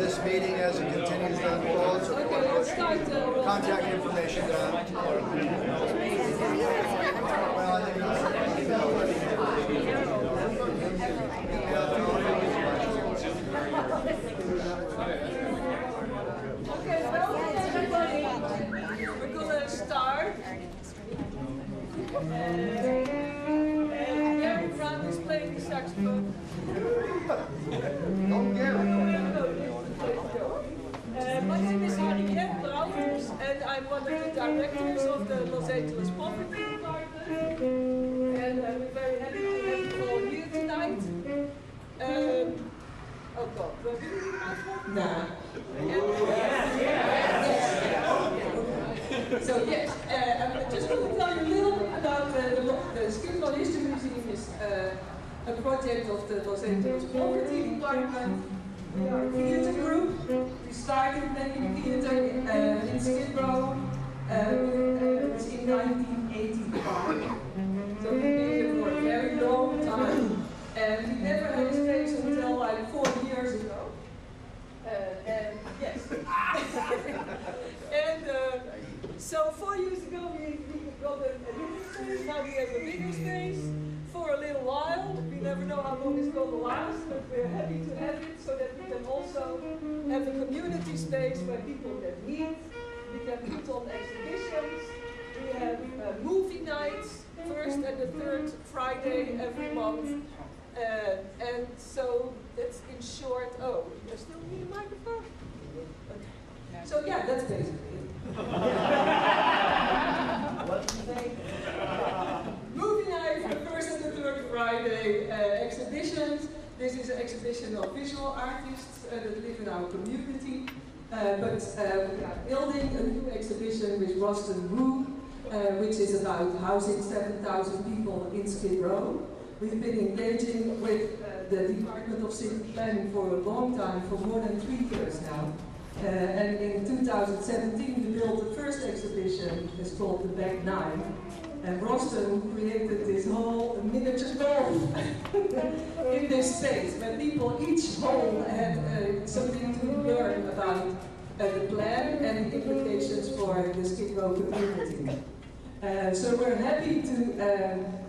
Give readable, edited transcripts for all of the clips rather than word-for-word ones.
this meeting as it continues to unfold. So Okay, let's start. contact information down. Okay, welcome everybody. We're gonna start. And Gary Brown is playing the saxophone. My name is Harriet Brouwers, and I'm one of the directors of the Los Angeles Poverty Department. And we're very happy to have you all here tonight. Oh God, do I do the microphone? Nah. So yes, I'm just going to tell you a little about the Skid Row History Museum is a project of the Los Angeles Poverty Department. We are a theater group. We started making theater in Skid Row. It was in 1985. So we've been here for a very long time. And we never had a space until like 4 years ago. And yes. And so 4 years ago we got a little space. Now we have a bigger space for a little while. We never know how long it's going to last, but we're happy to have it so that we can also have a community space where people can meet. We can put on exhibitions. We have movie nights, first and the third Friday every month. And so that's in short. Oh, you still need a microphone? Okay. So yeah, that's basically it. What do you say? Movie night, the first and the third Friday. Exhibitions. This is an exhibition of visual artists that live in our community. But we are building a new exhibition with Ruston Room, which is about housing 7,000 people in Skid Row. We've been engaging with the Department of City Planning for a long time, for more than 3 years now. And in 2017 we built the first exhibition, it's called the Back Nine. And Ruston created this whole miniature golf in this space, where people, each hole had something to learn about the plan and the implications for the Skid Row community. So we're happy to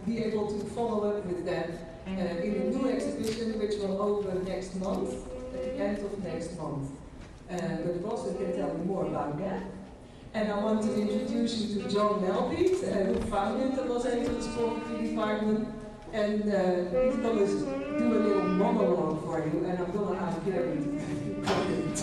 be able to follow up with that in a new exhibition which will open next month, at the end of next month. But Ruston can tell you more about that. And I want to introduce you to John Melby, who founded the Los Angeles Poverty Department. And he's going to do a little monologue for you, and I'm going to ask Gary to come in.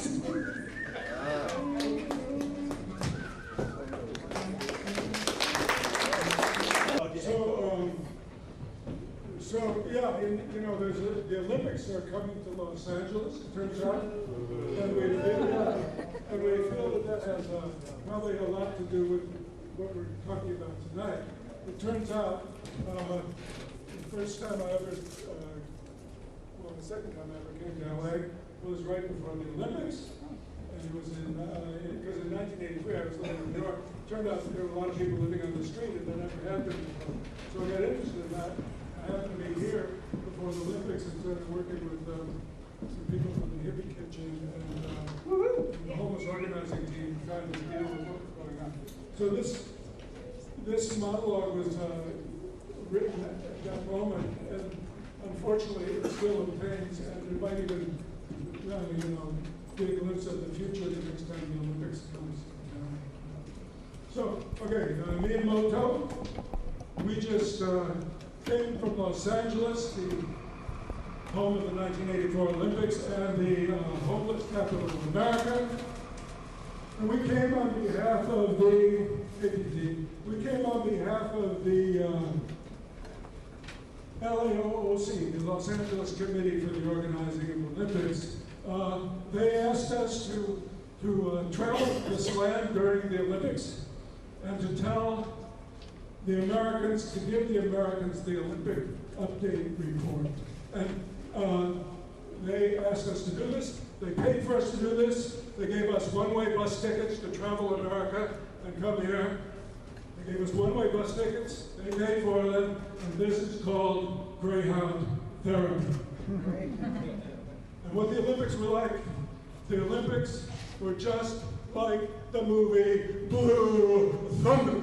So yeah, you know, the Olympics are coming to Los Angeles, it turns out, and we feel that has probably a lot to do with what we're talking about tonight. It turns out, the first time I ever, the second time I ever came to LA was right before the Olympics, and it was because in 1983 I was living in New York. It turned out that there were a lot of people living on the street and that never had been before. So I got interested in that. I happened to be here before the Olympics and started working with some people from the Hippie Kitchen and the homeless organizing team trying to deal with what was going on. So this monologue was written at that moment, and unfortunately it still obtains, and it might even, get a glimpse of the future the next time the Olympics comes. So, okay, me and Moto, we just came from Los Angeles, the home of the 1984 Olympics and the homeless capital of America. And we came on behalf of the LAOC, the Los Angeles Committee for the Organizing of Olympics. They asked us to travel this land during the Olympics and to tell the Americans, to give the Americans the Olympic update report. And they asked us to do this. They paid for us to do this. They gave us one-way bus tickets to travel America and come here. They gave us one-way bus tickets. They paid for them. And this is called Greyhound therapy. And what the Olympics were like The Olympics were just like the movie Blue Thunder.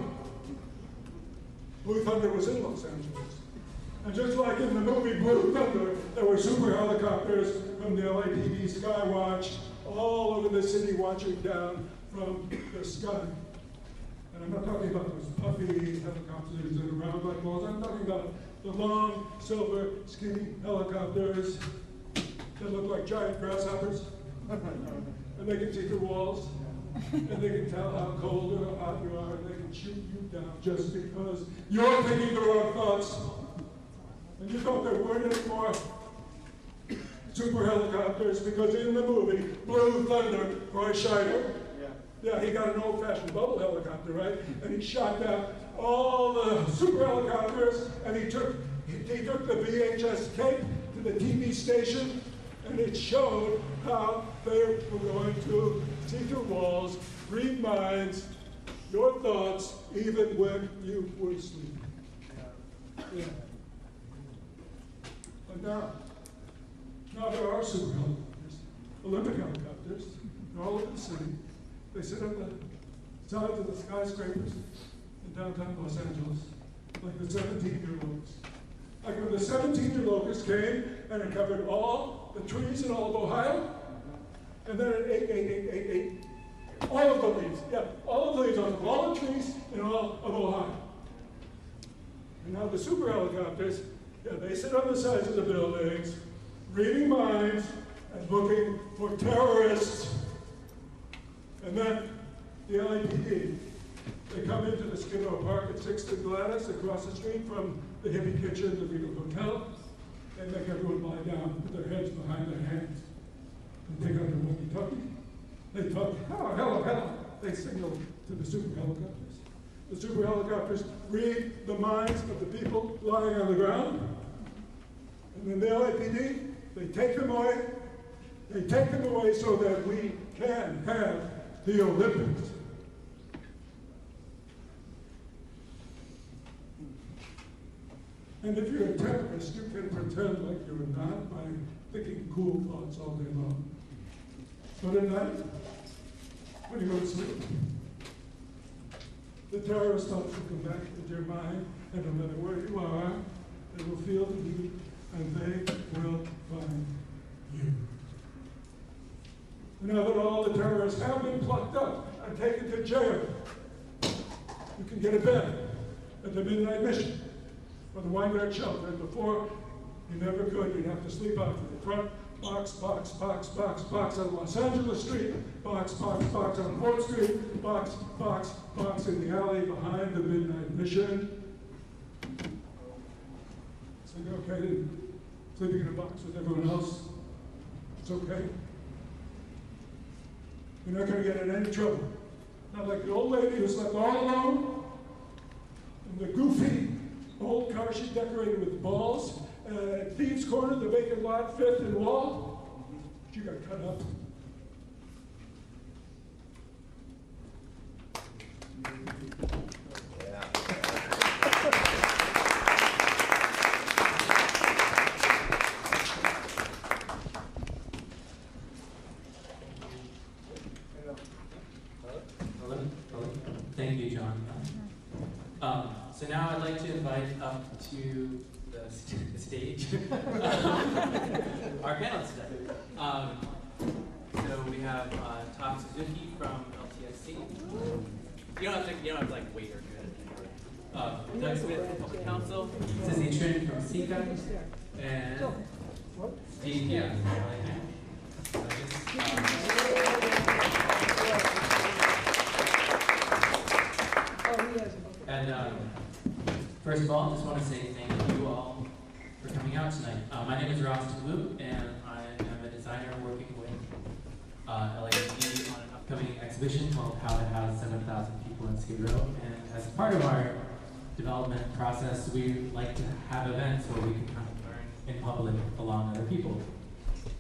Blue Thunder was in Los Angeles. And just like in the movie Blue Thunder, there were super helicopters from the LAPD Skywatch all over the city watching down from the sky. And I'm not talking about those puffy helicopters that are round like balls. I'm talking about the long, silver, skinny helicopters that look like giant grasshoppers. And they can see through walls. And they can tell how cold or how hot you are. And they can shoot you down just because you're thinking the wrong thoughts. And you thought there weren't any more super helicopters because in the movie Blue Thunder, Roy Scheider, yeah, he got an old-fashioned bubble helicopter, right? And he shot down all the super helicopters, and he took the VHS tape to the TV station, and it showed how they were going to see through walls, read minds, your thoughts, even when you were sleeping. Yeah. But now there are super helicopters, Olympic helicopters, they're all over the city. They sit on the sides of the skyscrapers in downtown Los Angeles, like the 17-year locust. Like when the 17-year locust came and it covered all the trees in all of Ohio, and then it ate all of the leaves. Yeah, all of the leaves on all the trees in all of Ohio. And now the super helicopters, yeah, they sit on the sides of the buildings, reading minds and looking for terrorists. And then the LAPD, they come into the Skidrow Park at 6th and Gladys, across the street from the Hippie Kitchen, the Regal Hotel. They make everyone lie down, put their heads behind their hands, and take out their walkie-talkie. They talk, hello, hello, hello. They signal to the super helicopters. The super helicopters read the minds of the people lying on the ground. And then the LAPD, they take them away. They take them away so that we can have the Olympics. And if you're a terrorist, you can pretend like you're not by thinking cool thoughts all day long. But at night, when you go to sleep, the terrorist thoughts will come back into your mind, and no matter where you are, they will feel the heat, and they will find you. Now that all the terrorists have been plucked up and taken to jail, you can get a bed at the midnight mission or the Weinberg shelter. And before, you never could. You'd have to sleep out in the front. Box, box, box, box, box on Los Angeles Street. Box, box, box on 4th Street. Box, box, box in the alley behind the midnight mission. So you're okay sleeping in a box with everyone else? It's okay. You're not going to get in any trouble. Not like the old lady who slept all alone in the goofy old car she decorated with balls at Thieves' Corner, the vacant lot, 5th and Wall. She got cut up. Thank you, John. So now I'd like to invite up to the stage our panelists today. So we have Tom Suzuki from LTSC. You don't have to like wait or do it. Doug Smith from Public Counsel, Sissy Trinh from SEACA, and Steve Diaz from LACAN. And first of all, I just want to say thank you all for coming out tonight. My name is Ross Toulouse, and I am a designer working with LACAN on an upcoming exhibition called How to House 7,000 People in Skid Row. And as part of our development process, we like to have events where we can kind of learn in public along other people,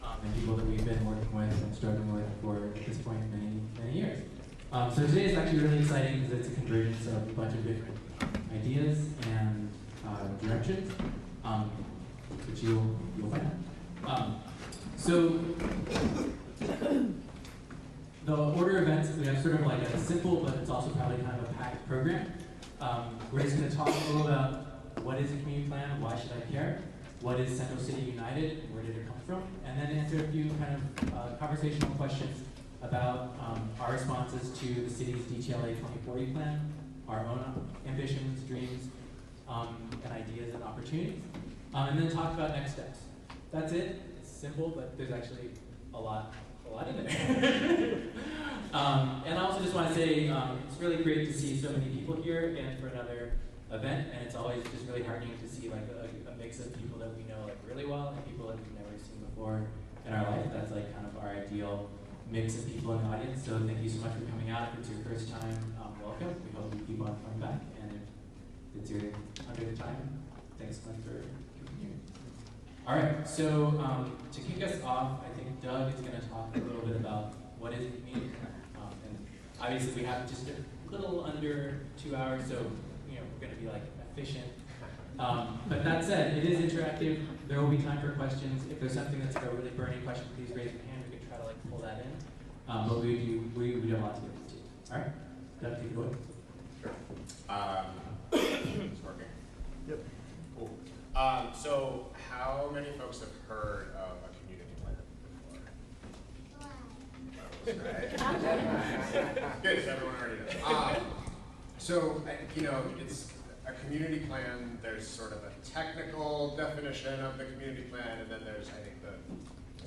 and people that we've been working with and struggling with for, at this point, many, many years. So today is actually really exciting because it's a convergence of a bunch of different ideas and directions, which you'll find out. So the order of events, we have sort of like a simple, but it's also probably kind of a packed program. We're just going to talk a little about what is a community plan, why should I care, what is Central City United, where did it come from, and then answer a few kind of conversational questions about our responses to the city's DTLA 2040 plan, our own ambitions, dreams, and ideas and opportunities, and then talk about next steps. That's it. It's simple, but there's actually a lot in there. And I also just want to say it's really great to see so many people here and for another event, and it's always just really heartening to see like a mix of people that we know like really well and people that we've never seen before in our life. That's like kind of our ideal mix of people in the audience. So thank you so much for coming out. If it's your first time, welcome. We hope you keep on coming back, and if it's your 100th time, thanks so much for being here. All right, so to kick us off, I think Doug is going to talk a little bit about what is a community plan. And obviously we have just a little under 2 hours, so we're going to be like efficient. But that said, it is interactive. There will be time for questions. If there's something that's like a really burning question, please raise your hand. We can try to like pull that in. But we have a lot to get into. All right, Doug, take it away. Sure. It's working. Yep. Cool. So how many folks have heard of a community plan before? Good, is everyone already knows? So, it's a community plan. There's sort of a technical definition of the community plan, and then there's, I think,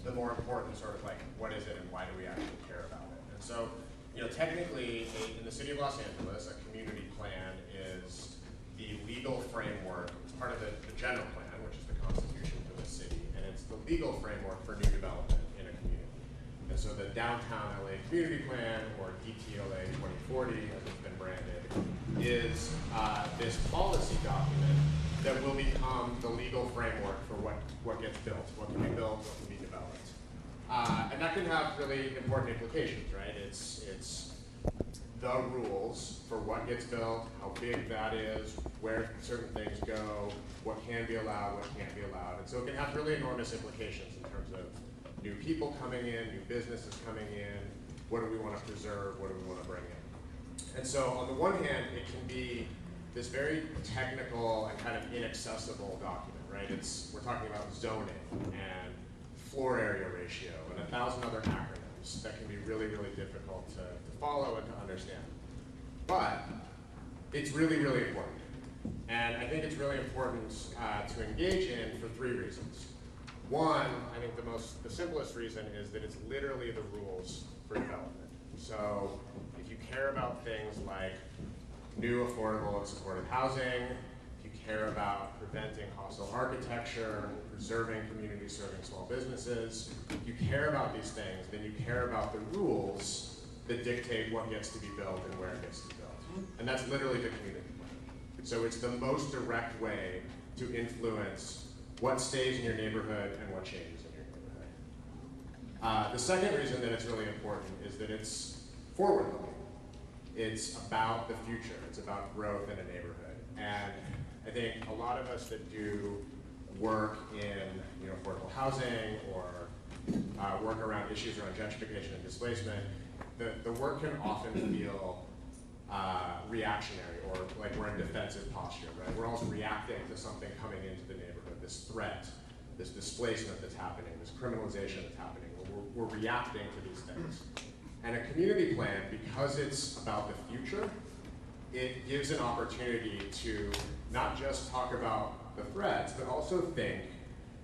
the more important sort of like, what is it and why do we actually care about it? And so, technically, in the city of Los Angeles, a community plan is the legal framework. It's part of the general plan, which is the constitution for the city, and it's the legal framework for new development in a community. And so the Downtown LA Community Plan, or DTLA 2040, as it's been branded, is this policy document that will become the legal framework for what gets built, what can be built, what can be developed. And that can have really important implications, right? It's the rules for what gets built, how big that is, where certain things go, what can be allowed, what can't be allowed. And so it can have really enormous implications in terms of new people coming in, new businesses coming in, what do we want to preserve, what do we want to bring in. And so on the one hand, it can be this very technical and kind of inaccessible document, right? We're talking about zoning and floor area ratio and 1,000 other acronyms that can be really, really difficult to follow and to understand. But it's really, really important. And I think it's really important to engage in for 3 reasons. One, I think the simplest reason is that it's literally the rules for development. So if you care about things like new, affordable, and supportive housing, if you care about preventing hostile architecture, preserving communities serving small businesses, if you care about these things, then you care about the rules that dictate what gets to be built and where it gets to be built. And that's literally the community plan. So it's the most direct way to influence what stays in your neighborhood and what changes in your neighborhood. The second reason that it's really important is that it's forward-looking. It's about the future. It's about growth in a neighborhood. And I think a lot of us that do work in affordable housing or work around issues around gentrification and displacement, the work can often feel reactionary, or like we're in defensive posture, right? We're also reacting to something coming into the neighborhood, this threat, this displacement that's happening, this criminalization that's happening. We're reacting to these things. And a community plan, because it's about the future, it gives an opportunity to not just talk about the threats, but also think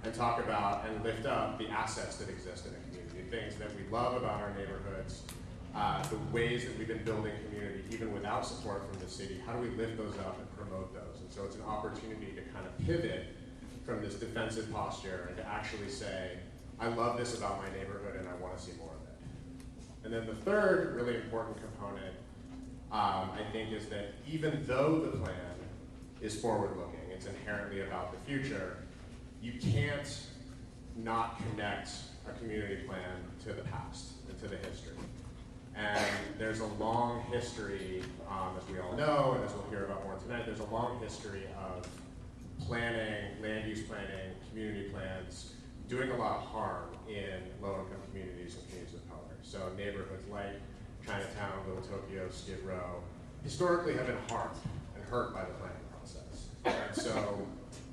and talk about and lift up the assets that exist in a community, things that we love about our neighborhoods, the ways that we've been building community even without support from the city. How do we lift those up and promote those? And so it's an opportunity to kind of pivot from this defensive posture and to actually say, I love this about my neighborhood and I want to see more of it. And then the third really important component, I think, is that even though the plan is forward-looking, it's inherently about the future, you can't not connect a community plan to the past and to the history. And there's a long history, as we all know, and as we'll hear about more tonight, there's a long history of planning, land use planning, community plans, doing a lot of harm in low-income communities and communities of color. So neighborhoods like Chinatown, Little Tokyo, Skid Row, historically have been harmed and hurt by the planning process. And so,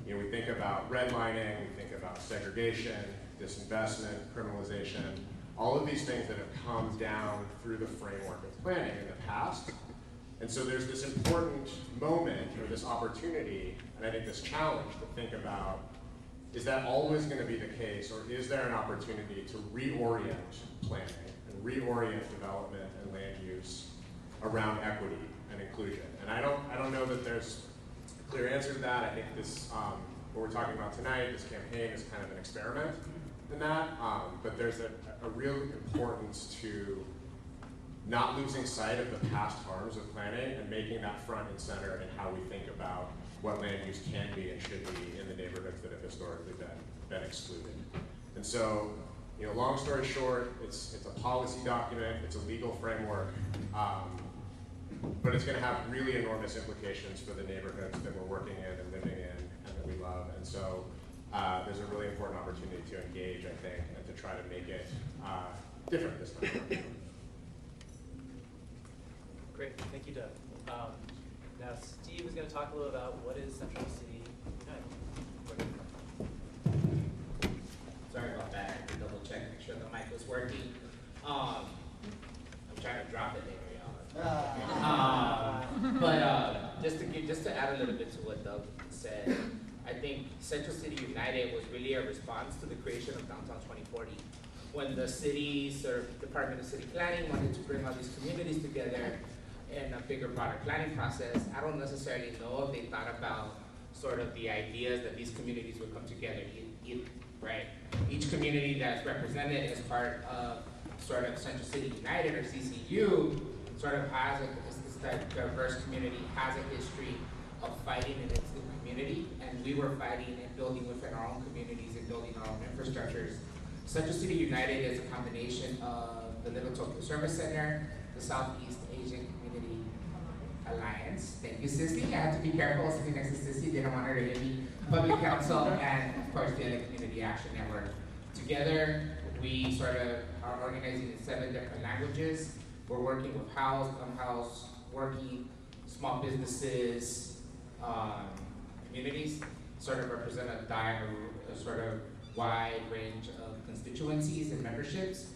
you know, we think about redlining, we think about segregation, disinvestment, criminalization, all of these things that have come down through the framework of planning in the past. And so there's this important moment, or this opportunity, and I think this challenge to think about, is that always going to be the case, or is there an opportunity to reorient planning and reorient development and land use around equity and inclusion? And I don't know that there's a clear answer to that. I think this, what we're talking about tonight, this campaign is kind of an experiment in that, but there's a real importance to not losing sight of the past harms of planning and making that front and center in how we think about what land use can be and should be in the neighborhoods that have historically been excluded. And so, you know, long story short, it's a policy document, it's a legal framework, but it's going to have really enormous implications for the neighborhoods that we're working in and living in and that we love. And so there's a really important opportunity to engage, I think, and to try to make it different this time. Great, thank you, Doug. Now, Steve is going to talk a little about what is Central City United. Sorry about that. I had to double check, make sure the mic was working. I'm trying to drop it later, y'all. But just to add a little bit to what Doug said, I think Central City United was really a response to the creation of Downtown 2040. When the city's Department of City Planning wanted to bring all these communities together in a bigger, broader planning process, I don't necessarily know if they thought about sort of the ideas that these communities would come together either, right? Each community that's represented as part of sort of Central City United or CCU sort of has this diverse community, has a history of fighting in its community, and we were fighting and building within our own communities and building our own infrastructures. Central City United is a combination of the Little Tokyo Service Center, the Southeast Asian Community Alliance. Thank you, Sissy. I have to be careful sitting next to Sissy. They don't want her to hit me. Public Counsel, and of course the LA Community Action Network. Together, we sort of are organizing in 7 different languages. We're working with housed, unhoused, working, small businesses, communities, sort of represent a sort of wide range of constituencies and memberships.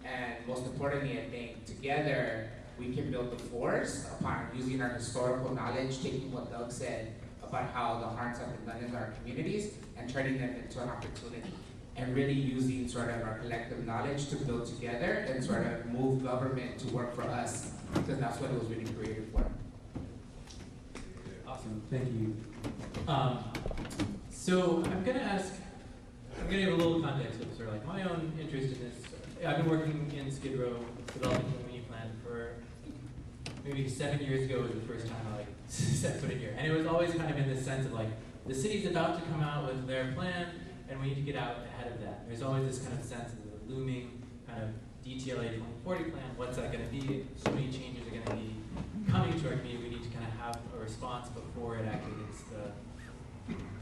And most importantly, I think together we can build the force upon using our historical knowledge, taking what Doug said about how the harms have been done in our communities and turning them into an opportunity. And really using sort of our collective knowledge to build together and sort of move government to work for us, because that's what it was really created for. Awesome, thank you. So I'm gonna give a little context of sort of like my own interest in this. I've been working in Skid Row, developing a community plan for maybe 7 years ago was the first time I set foot in here. And it was always kind of in this sense of like, the city's about to come out with their plan, and we need to get out ahead of that. There's always this kind of sense of the looming kind of DTLA 2040 plan. What's that going to be? So many changes are going to be coming to our community. We need to kind of have a response before it actually hits the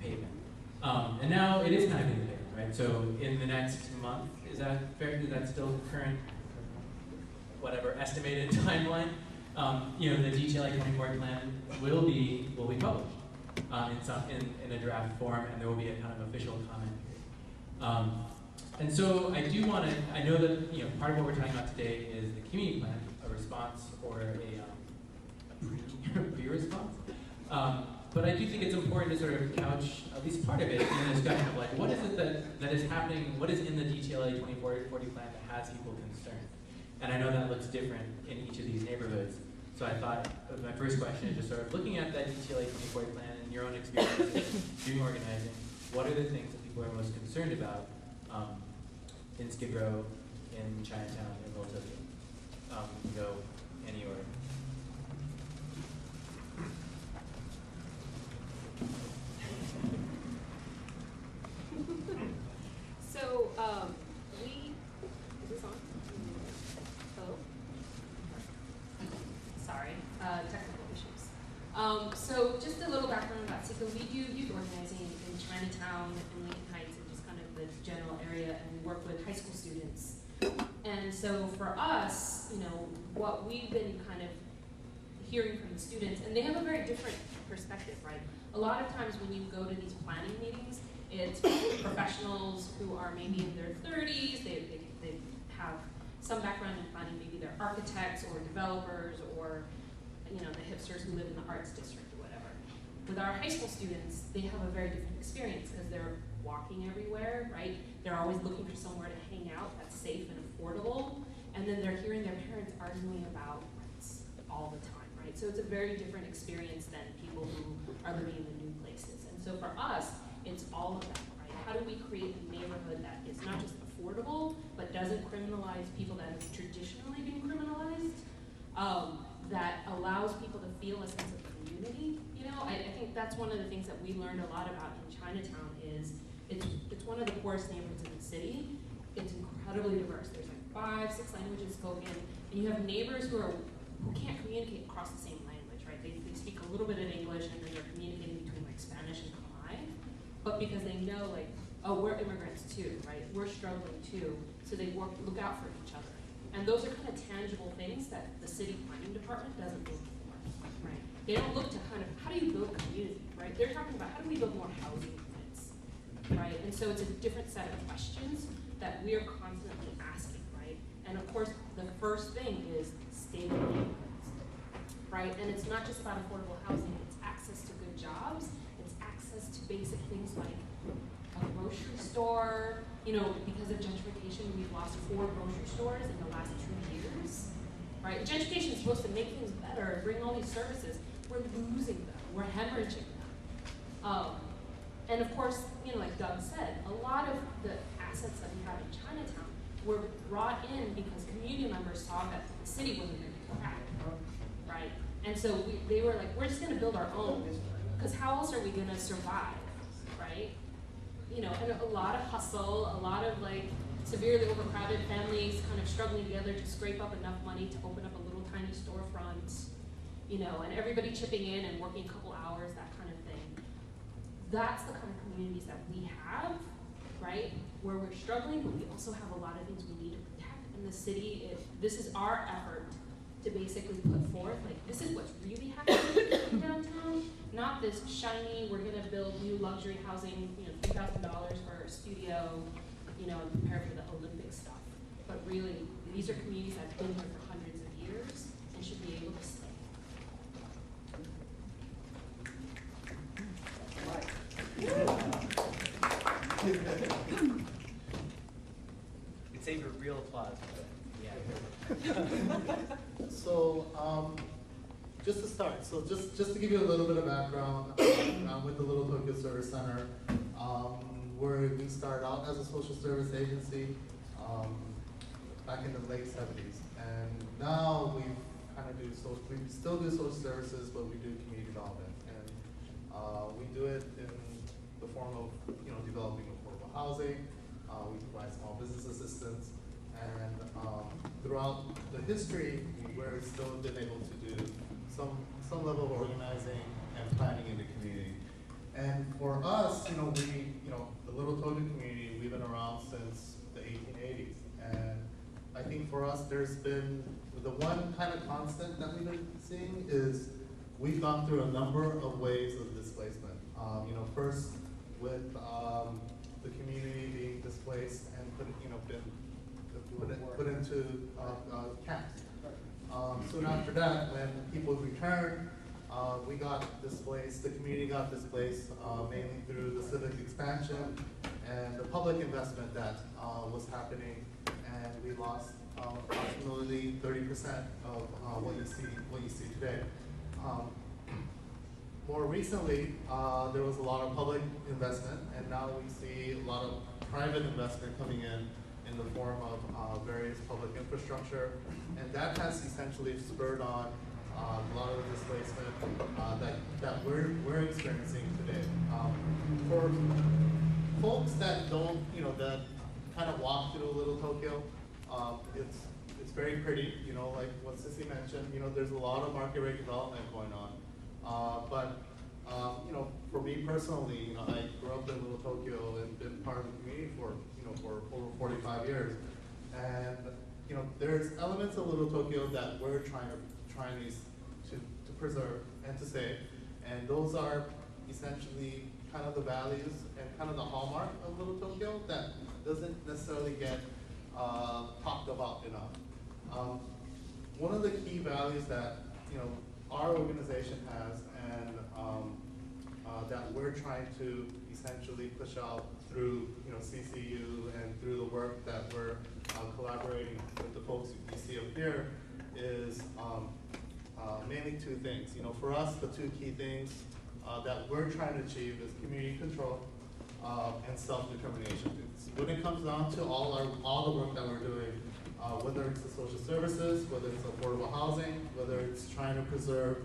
pavement. And now it is kind of in the pavement, right? So in the next month, is that fair? Is that still the current, whatever, estimated timeline? You know, the DTLA 2040 plan will be published in a draft form, and there will be a kind of official comment period. And so I do want to, I know that, you know, part of what we're talking about today is the community plan, a response or a pre-response. But I do think it's important to sort of couch at least part of it in a discussion of like, what is it that is happening, what is in the DTLA 2040 plan that has people concerned? And I know that looks different in each of these neighborhoods. So I thought my first question is just sort of looking at that DTLA 2040 plan and your own experience doing organizing, what are the things that people are most concerned about in Skid Row, in Chinatown, in Little Tokyo? We can go any order. So, is this on? Hello? Sorry, technical issues. So just a little background about SEACA. We do youth organizing in Chinatown and Lincoln Heights and just kind of the general area area and we work with high school students. And so for us, you know, what we've been kind of hearing from the students, and they have a very different perspective, right? A lot of times when you go to these planning meetings, it's professionals who are maybe in their 30s, they have some background in planning, maybe they're architects or developers or, you know, the hipsters who live in the arts district or whatever. With our high school students, they have a very different experience because they're walking everywhere, right? They're always looking for somewhere to hang out that's safe and affordable, and then they're hearing their parents arguing about rents all the time, right? So it's a very different experience than people who are living in the new places. And so for us, it's all of that, right? How do we create a neighborhood that is not just affordable, but doesn't criminalize people that have traditionally been criminalized, that allows people to feel a sense of community? You know, I think that's one of the things that we learned a lot about in Chinatown is it's one of the poorest neighborhoods in the city. It's incredibly diverse. There's like 5, 6 languages spoken, and you have neighbors who can't communicate across the same language, right? They speak a little bit of English and then they're communicating between like Spanish and Khmer, but because they know like, oh, we're immigrants too, right? We're struggling too, so they look out for each other. And those are kind of tangible things that the city planning department doesn't look for, right? They don't look to kind of, how do you build community, right? They're talking about how do we build more housing units, right? And so it's a different set of questions that we are constantly asking, right? And of course, the first thing is stable neighborhoods, right? And it's not just about affordable housing, it's access to good jobs, it's access to basic things like a grocery store. You know, because of gentrification, we've lost 4 grocery stores in the last 2 years, right? Gentrification is supposed to make things better and bring all these services. We're losing them, we're hemorrhaging them. And of course, you know, like Doug said, a lot of the assets that we have in Chinatown were brought in because community members saw that the city wasn't going to crack, right? And so they were like, we're just going to build our own, because how else are we going to survive, right? You know, and a lot of hustle, a lot of like severely overcrowded families kind of struggling together to scrape up enough money to open up a little tiny storefront, you know, and everybody chipping in and working a couple hours, that kind of thing. That's the kind of communities that we have, right? Where we're struggling, but we also have a lot of things we need to protect in the city. This is our effort to basically put forth, like, this is what's really happening in downtown, not this shiny, we're gonna build new luxury housing, you know, $3,000 for a studio, you know, and prepare for the Olympic stuff. But really, these are communities that have been here for hundreds of years and should be able to stay. You can save your real applause for that. Yeah. So, just to start, so just to give you a little bit of background, I'm with the Little Tokyo Service Center, where we started out as a social service agency back in the late 70s, and now we still do social services, but we do community development, and we do it in the form of developing affordable housing. We provide small business assistance. And throughout the history, we're still been able to do some level of organizing and planning in the community. And for us, the Little Tokyo community, we've been around since the 1880s. And I think for us, there's been the one kind of constant that we've been seeing is we've gone through a number of waves of displacement. First with the community being displaced and put into camps. Soon after that, when people returned, we got displaced, the community got displaced mainly through the civic expansion and the public investment that was happening, and we lost approximately 30% of what you see today. More recently, there was a lot of public investment, and now we see a lot of private investment coming in the form of various public infrastructure, and that has essentially spurred on a lot of the displacement that we're experiencing today. For folks that don't, that kind of walk through Little Tokyo, it's very pretty, like what Sissy mentioned, there's a lot of market rate development going on. But for me personally, I grew up in Little Tokyo and been part of the community for 45 years. And you know, there's elements of Little Tokyo that we're trying to preserve and to save, and those are essentially kind of the values and kind of the hallmark of Little Tokyo that doesn't necessarily get talked about enough. One of the key values that our organization has, and that we're trying to essentially push out through CCU and through the work that we're collaborating with the folks you see up here, is mainly two things. For us, the two key things that we're trying to achieve is community control and self-determination. When it comes down to all the work that we're doing, whether it's the social services, whether it's affordable housing, whether it's trying to preserve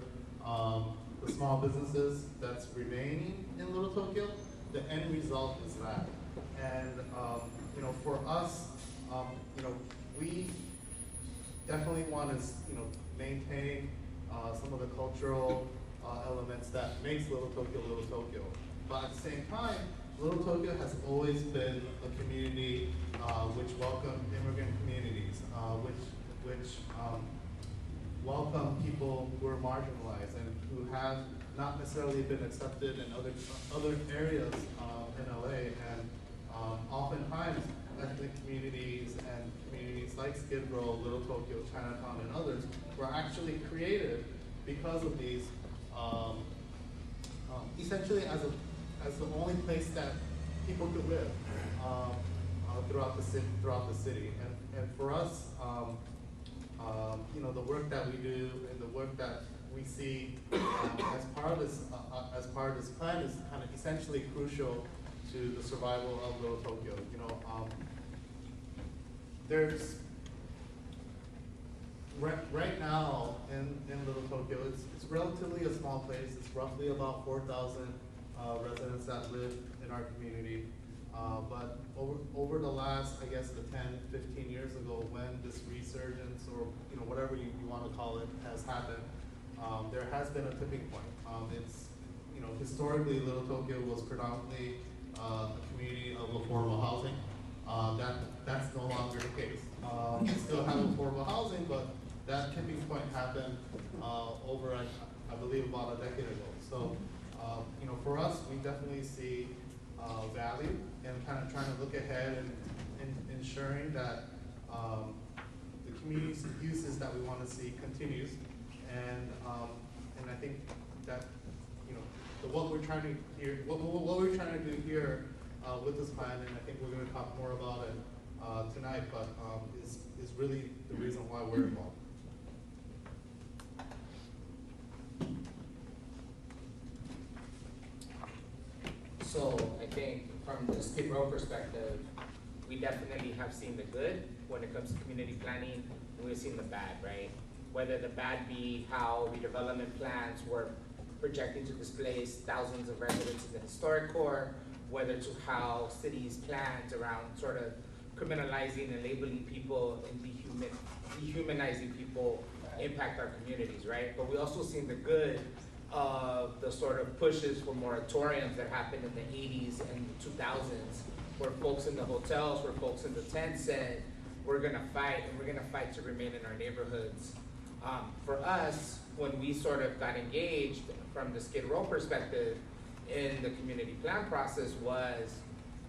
the small businesses that's remaining in Little Tokyo, the end result is that. And for us, we definitely want to maintain some of the cultural elements that makes Little Tokyo. But at the same time, Little Tokyo has always been a community which welcomed immigrant communities, which welcome people who are marginalized and who have not necessarily been accepted in other areas in LA. And oftentimes, ethnic communities and communities like Skid Row, Little Tokyo, Chinatown, and others were actually created because of these, essentially as the only place that people could live throughout the city. And for us, the work that we do and the work that we see as part of this plan is kind of essentially crucial to the survival of Little Tokyo. There's right now in Little Tokyo, it's relatively a small place. It's roughly about 4,000 residents that live in our community. But over the last, I guess, the 10, 15 years ago, when this resurgence, or whatever you want to call it, has happened, there has been a tipping point. Historically, Little Tokyo was predominantly a community of affordable housing. That's no longer the case. We still have affordable housing, but that tipping point happened over, I believe, about a decade ago. So, for us, we definitely see value and kind of trying to look ahead and ensuring that the community's uses that we want to see continues. And I think that what we're trying to do here with this plan, and I think we're going to talk more about it tonight, but is really the reason why we're involved. So I think from the Skid Row perspective, we definitely have seen the good when it comes to community planning, and we've seen the bad, right? Whether the bad be how redevelopment plans were projecting to displace thousands of residents in the historic core, whether to how cities' plans around sort of criminalizing and labeling people and dehumanizing people impact our communities, right? But we also seen the good of the sort of pushes for moratoriums that happened in the 80s and 2000s, where folks in the hotels, where folks in the tents said, we're gonna fight, and we're gonna fight to remain in our neighborhoods. For us, when we sort of got engaged from the Skid Row perspective in the community plan process, was,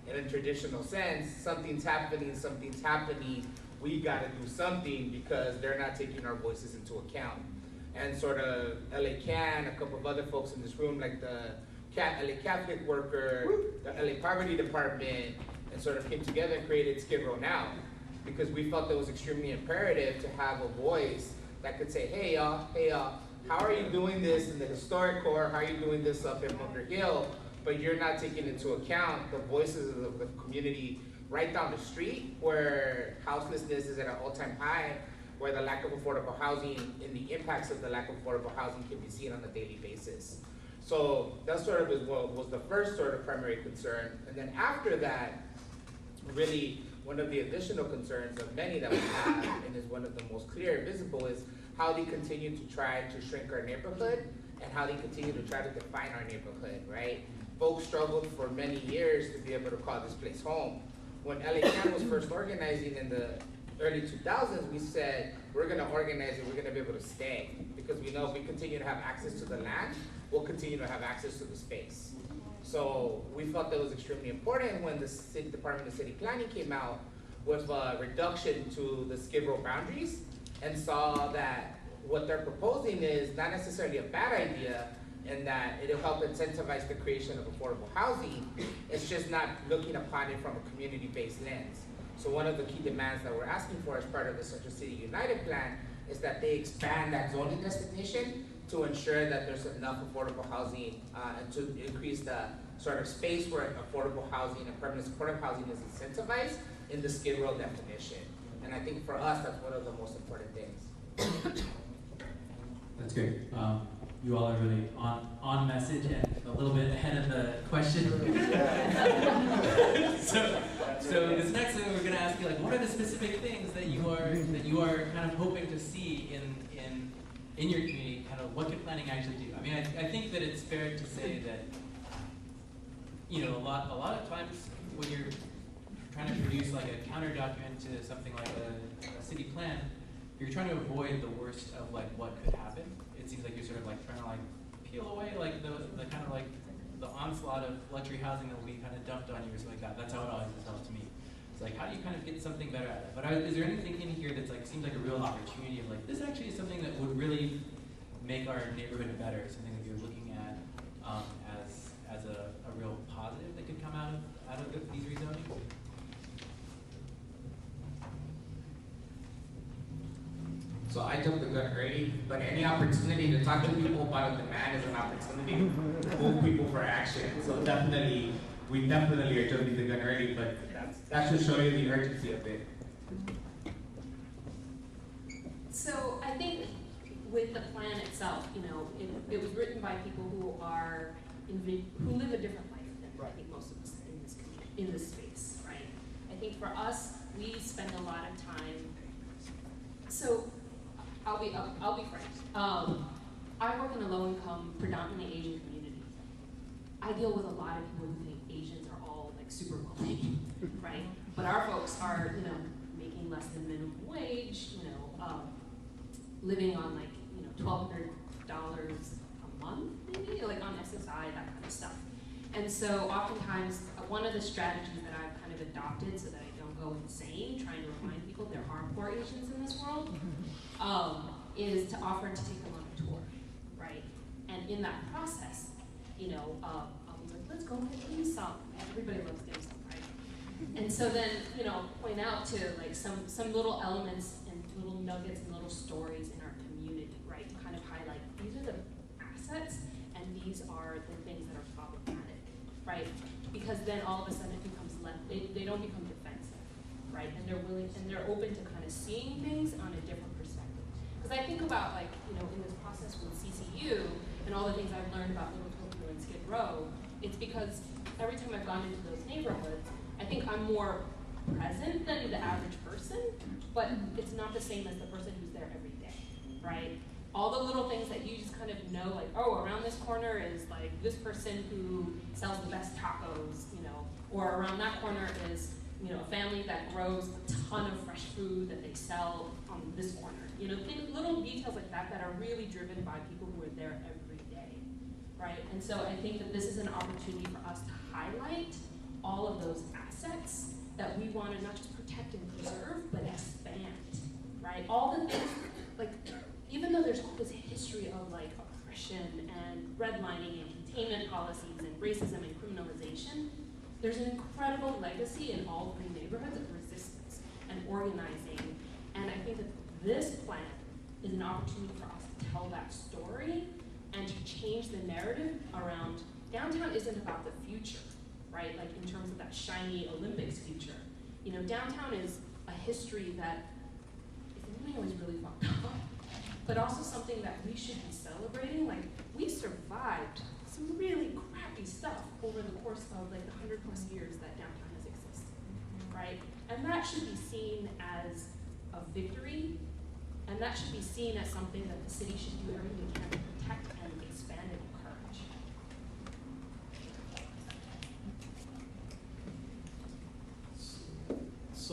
in a traditional sense, something's happening, we gotta do something because they're not taking our voices into account. And sort of LACAN, a couple of other folks in this room, like the LA Catholic Worker, the LA Poverty Department, and sort of came together and created Skid Row Now, because we felt it was extremely imperative to have a voice that could say, hey y'all, how are you doing this in the historic core? How are you doing this up in Bunker Hill? But you're not taking into account the voices of the community right down the street, where houselessness is at an all-time high, where the lack of affordable housing and the impacts of the lack of affordable housing can be seen on a daily basis. So that sort of is what was the first sort of primary concern. And then after that, really one of the additional concerns of many that we have, and is one of the most clear and visible, is how they continue to try to shrink our neighborhood and how they continue to try to define our neighborhood, right? Folks struggled for many years to be able to call this place home. when LACAN was first organizing in the early 2000s, we said, we're gonna organize it, we're gonna be able to stay. Because we know if we continue to have access to the land, we'll continue to have access to the space. So we felt that was extremely important when the City Department of City Planning came out with a reduction to the Skid Row boundaries and saw that what they're proposing is not necessarily a bad idea and that it'll help incentivize the creation of affordable housing. It's just not looking upon it from a community-based lens. So one of the key demands that we're asking for as part of the Central City United Plan is that they expand that zoning destination to ensure that there's enough affordable housing and to increase the sort of space where affordable housing and permanent supportive housing is incentivized in the Skid Row definition. And I think for us, that's one of the most important things. That's great. You all are really on message and a little bit ahead of the question. So this next thing we're going to ask you, like, what are the specific things that you are kind of hoping to see in your community? Kind of what could planning actually do? I mean, I think that it's fair to say that, you know, a lot of times when you're trying to produce like a counter document to something like a city plan, you're trying to avoid the worst of like what could happen. It seems like you're sort of like trying to like peel away like the kind of like the onslaught of luxury housing that will be kind of dumped on you or something like that. That's how it always felt to me. It's like, how do you kind of get something better at it? But is there anything in here that's like seems like a real opportunity of like this actually is something that would really make our neighborhood better? Something that you're looking at as a real positive that could come out of these rezonings? So I jumped the gun early, but any opportunity to talk to people about a demand is an opportunity to move people for action. So definitely, we definitely are jumping the gun early, but that should show you the urgency of it. So I think with the plan itself, you know, it was written by people who live a different life than I think most of us in this community, in this space, right? I think for us, we spend a lot of time. So I'll be frank. I work in a low-income, predominantly Asian community. I deal with a lot of people who think Asians are all like super wealthy, right? But our folks are, you know, making less than minimum wage, you know, living on like, you know, $1,200 a month, maybe, like on SSI, that kind of stuff. And so oftentimes, one of the strategies that I've kind of adopted so that I don't go insane trying to remind people there are poor Asians in this world, is to offer to take them on a tour, right? And in that process, you know, I'll be like, let's go get dim sum. Everybody loves dim sum, right? And so then, you know, point out to like some little elements and little nuggets and little stories in our community, right? Kind of highlight, these are the assets and these are the things that are problematic, right? Because then all of a sudden it becomes less, they don't become defensive, right? And they're willing, and they're open to kind of seeing things on a different perspective. Because I think about like, you know, in this process with CCU and all the things I've learned about Little Tokyo and Skid Row, it's because every time I've gone into those neighborhoods, I think I'm more present than the average person, but it's not the same as the person who's there every day, right? All the little things that you just kind of know, like, oh, around this corner is like this person who sells the best tacos, you know, or around that corner is, you know, a family that grows a ton of fresh food that they sell on this corner. You know, little details like that that are really driven by people who are there every day, right? And so I think that this is an opportunity for us to highlight all of those assets that we want to not just protect and preserve, but expand, right? All the things, like, even though there's all this history of like oppression and redlining and containment policies and racism and criminalization, there's an incredible legacy in all three neighborhoods of resistance and organizing. And I think that this plan is an opportunity for us to tell that story and to change the narrative around downtown isn't about the future, right? Like in terms of that shiny Olympics future. You know, downtown is a history that is always really fucked up, but also something that we should be celebrating. Like, we survived some really crappy stuff over the course of like the 100+ years that downtown has existed, right? And that should be seen as a victory, and that should be seen as something that the city should do everything we can to protect and expand and encourage.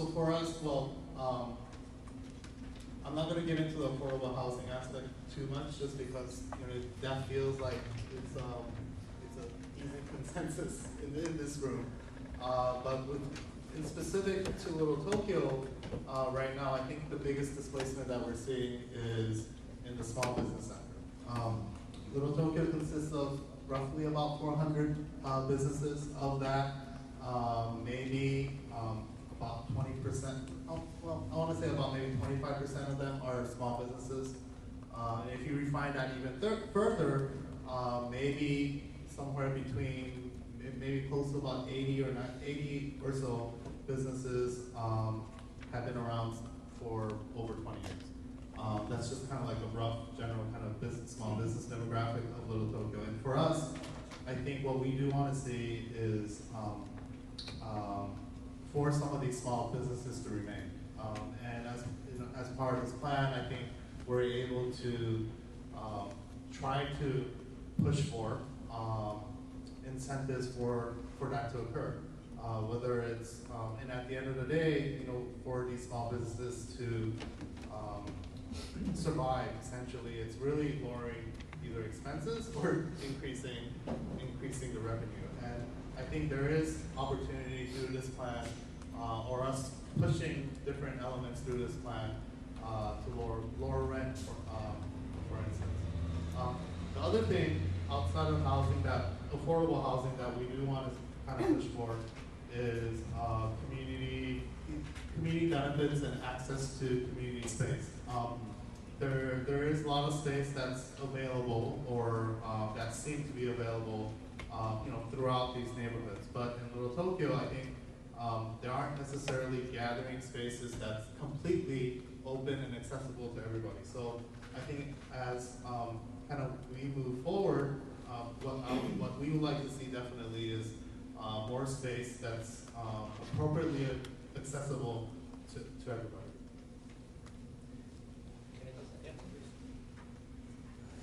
so for us, well, I'm not going to get into the affordable housing aspect too much, just because that feels like it's an easy consensus in this room. But in specific to Little Tokyo, right now, I think the biggest displacement that we're seeing is in the small business sector. Little Tokyo consists of roughly about 400 businesses. Of that, maybe about 20%, well, I want to say about maybe 25% of them are small businesses. And if you refine that even further, maybe somewhere between, maybe close to about 80 or so businesses have been around for over 20 years. That's just kind of like a rough, general kind of small business demographic of Little Tokyo. And for us, I think what we do want to see is for some of these small businesses to remain. And as part of this plan, I think we're able to try to push for incentives for that to occur. Whether it's, and at the end of the day, for these small businesses to survive, essentially, it's really lowering either expenses or increasing the revenue. And I think there is opportunity through this plan, or us pushing different elements through this plan to lower rent, for instance. The other thing outside of housing, affordable housing that we do want to kind of push for is community benefits and access to community space. There is a lot of space that's available, or that seems to be available, throughout these neighborhoods. But in Little Tokyo, I think there aren't necessarily gathering spaces that's completely open and accessible to everybody. So I think as kind of we move forward, what we would like to see definitely is more space that's appropriately accessible to everybody.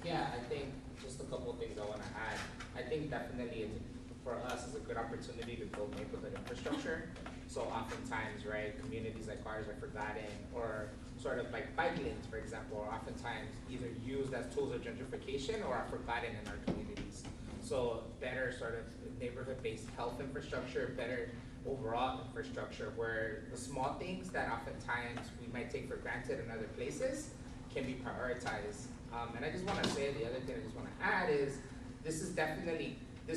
Yeah, I think just a couple of things I want to add. I think definitely for us it's a good opportunity to build neighborhood infrastructure. So oftentimes, right, communities like ours are forgotten, or sort of like bike lanes, for example, are oftentimes either used as tools of gentrification or are forgotten in our communities. So better sort of neighborhood-based health infrastructure, better overall infrastructure, where the small things that oftentimes we might take for granted in other places can be prioritized. And I just want to say, the other thing I just want to add is, this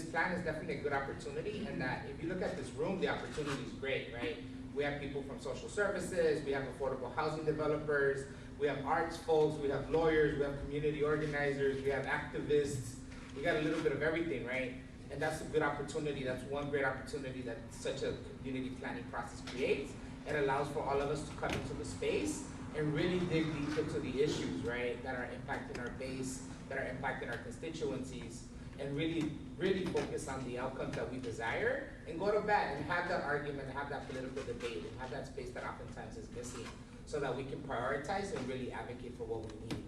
plan is definitely a good opportunity, and that if you look at this room, the opportunity is great, right? We have people from social services, we have affordable housing developers, we have arts folks, we have lawyers, we have community organizers, we have activists, we got a little bit of everything, right? And that's a good opportunity. That's one great opportunity that such a community planning process creates. It allows for all of us to come into the space and really dig deep into the issues, right, that are impacting our base, that are impacting our constituencies, and really, really focus on the outcomes that we desire, and go to bat and have that argument, have that political debate, and have that space that oftentimes is missing, so that we can prioritize and really advocate for what we need.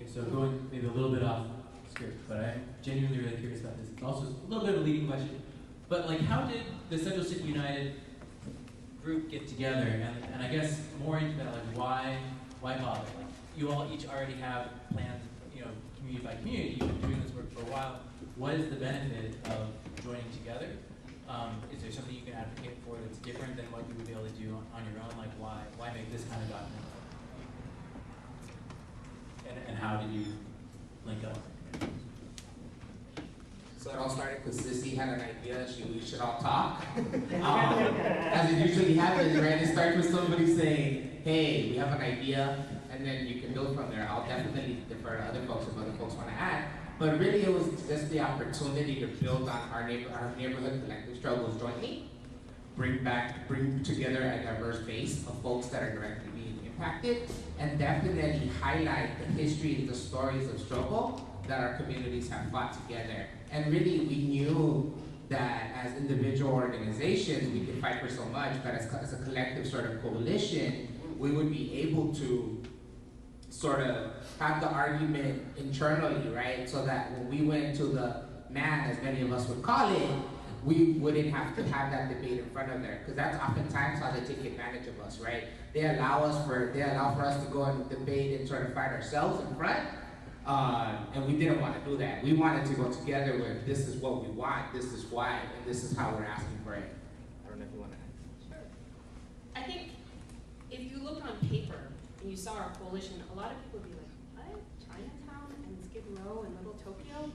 Okay, so going maybe a little bit off script, but I'm genuinely really curious about this. It's also a little bit of a leading question, but like, how did the Central City United group get together? And I guess more into that, like, why bother? Like, you all each already have plans, community by community. You've been doing this work for a while. What is the benefit of joining together? Is there something you can advocate for that's different than what you would be able to do on your own? Like, why make this kind of document? And how did you link up? So it all started because Sissy had an idea we should all talk. As it usually happens, right? It starts with somebody saying, hey, we have an idea, and then you can build from there. I'll definitely defer to other folks if other folks want to add. But really, it was just the opportunity to build on our neighborhood collective struggles jointly, bring together a diverse base of folks that are directly being impacted, and definitely highlight the history and the stories of struggle that our communities have fought together. And really, we knew that as individual organizations, we could fight for so much, but as a collective sort of coalition, we would be able to sort of have the argument internally, right? So that when we went to the mat, as many of us would call it, we wouldn't have to have that debate in front of there, because that's oftentimes how they take advantage of us, right? They allow for us to go and debate and try to fight ourselves in front, and we didn't want to do that. We wanted to go together with, this is what we want, this is why, and this is how we're asking for it. I don't know if you want to add. Sure. I think if you look on paper and you saw our coalition, a lot of people would be like, what? Chinatown and Skid Row and Little Tokyo?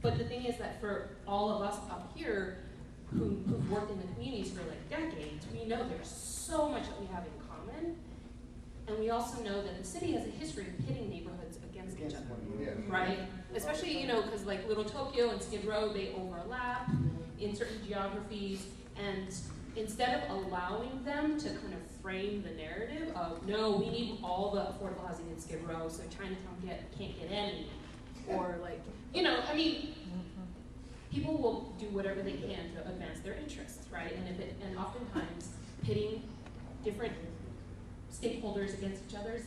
But the thing is that for all of us up here who've worked in the communities for like decades, we know there's so much that we have in common. And we also know that the city has a history of pitting neighborhoods against each other, right? Especially, you know, because like Little Tokyo and Skid Row, they overlap in certain geographies. And instead of allowing them to kind of frame the narrative of, no, we need all the affordable housing in Skid Row, so Chinatown can't get any. Or like, you know, I mean, people will do whatever they can to advance their interests, right? And oftentimes pitting different stakeholders against each other is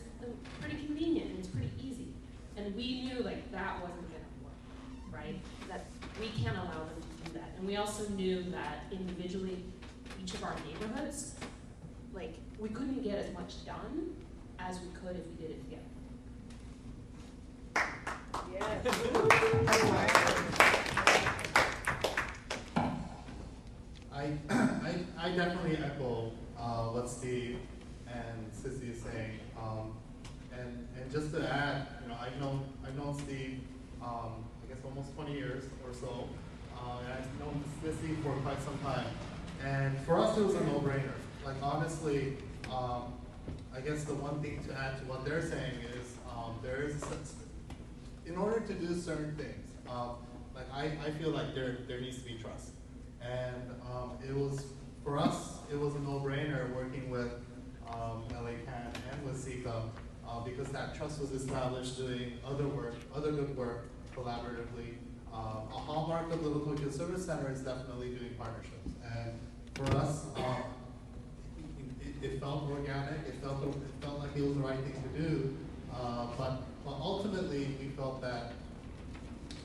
pretty convenient and it's pretty easy. And we knew like that wasn't gonna work, right? That we can't allow them to do that. And we also knew that individually, each of our neighborhoods, like we couldn't get as much done as we could if we did it together. I definitely echo what Steve and Sissy is saying. And just to add, you know, I've known Steve, I guess almost 20 years or so, and I've known Sissy for quite some time. And for us, it was a no-brainer. Like honestly, I guess the one thing to add to what they're saying is there is a sense, in order to do certain things, like I feel like there needs to be trust. And it was, for us, it was a no-brainer working with LACAN and with SEACA because that trust was established doing other good work collaboratively. A hallmark of the Little Tokyo Service Center is definitely doing partnerships. And for us, it felt organic, it felt like it was the right thing to do, but ultimately we felt that,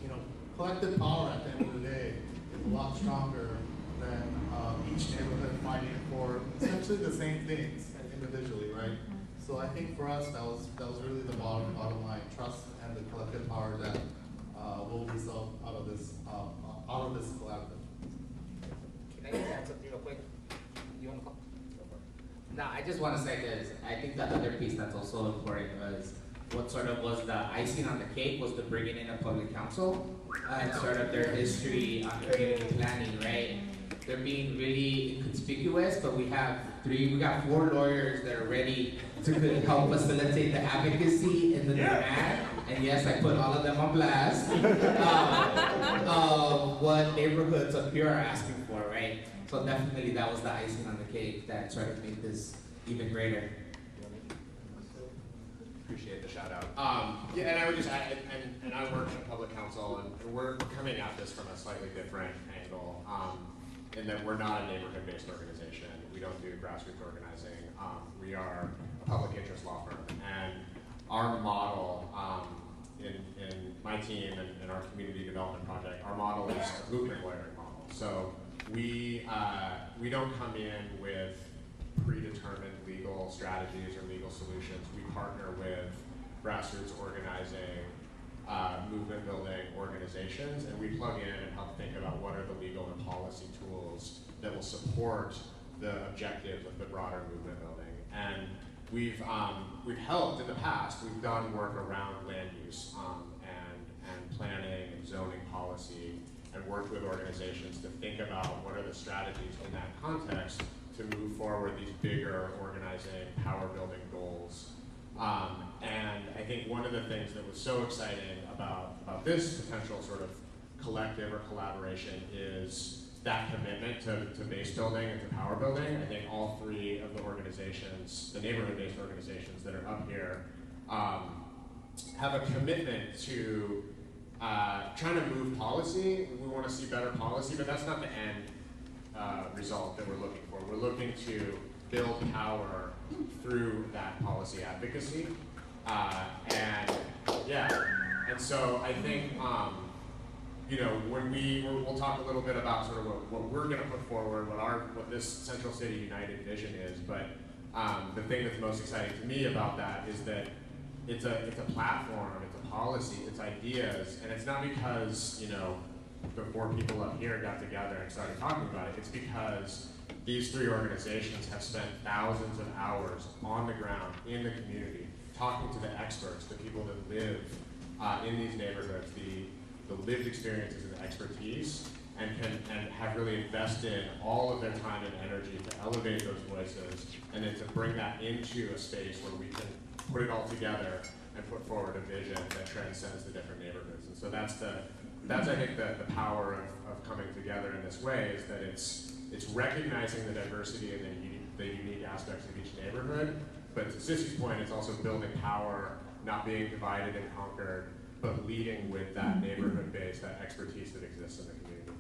you know, collective power at the end of the day is a lot stronger than each neighborhood fighting for essentially the same things individually, right? So I think for us that was really the bottom line, trust and the collective power that will result out of this collaborative. Can I just add something real quick? You want to call? No, I just want to say this. I think the other piece that's also important was what sort of was the icing on the cake was the bringing in a public counsel and sort of their history on community planning, right? They're being really inconspicuous, but we got 4 lawyers that are ready to help facilitate the advocacy and the demand. And yes, I put all of them on blast. What neighborhoods up here are asking for, right? So definitely that was the icing on the cake that sort of made this even greater. Appreciate the shout out. Yeah, and I would just add, and I work in public counsel, and we're coming at this from a slightly different angle, in that we're not a neighborhood-based organization. We don't do grassroots organizing. We are a public interest law firm, and our model in my team and our community development project, our model is a movement lawyering model. So we don't come in with predetermined legal strategies or legal solutions. We partner with grassroots organizing, movement building organizations, and we plug in and help think about what are the legal and policy tools that will support the objectives of the broader movement building. And we've helped in the past. We've done work around land use and planning and zoning policy, and worked with organizations to think about what are the strategies in that context to move forward these bigger organizing, power building goals. And I think one of the things that was so exciting about this potential sort of collective or collaboration is that commitment to base building and to power building. I think all 3 of the organizations, the neighborhood-based organizations that are up here, have a commitment to trying to move policy. We want to see better policy, but that's not the end result that we're looking for. We're looking to build power through that policy advocacy. And so I think, you know, when we'll talk a little bit about sort of what we're going to put forward, what this Central City United vision is, but the thing that's most exciting to me about that is that it's a platform, it's a policy, it's ideas, and it's not because, you know, the 4 people up here got together and started talking about it. It's because these 3 organizations have spent thousands of hours on the ground in the community, talking to the experts, the people that live in these neighborhoods, the lived experiences and expertise, and have really invested all of their time and energy to elevate those voices, and then to bring that into a space where we can put it all together and put forward a vision that transcends the different neighborhoods. And so that's I think the power of coming together in this way, is that it's recognizing the diversity and the unique aspects of each neighborhood, but to Sissy's point, it's also building power, not being divided and conquered, but leading with that neighborhood base, that expertise that exists in the community.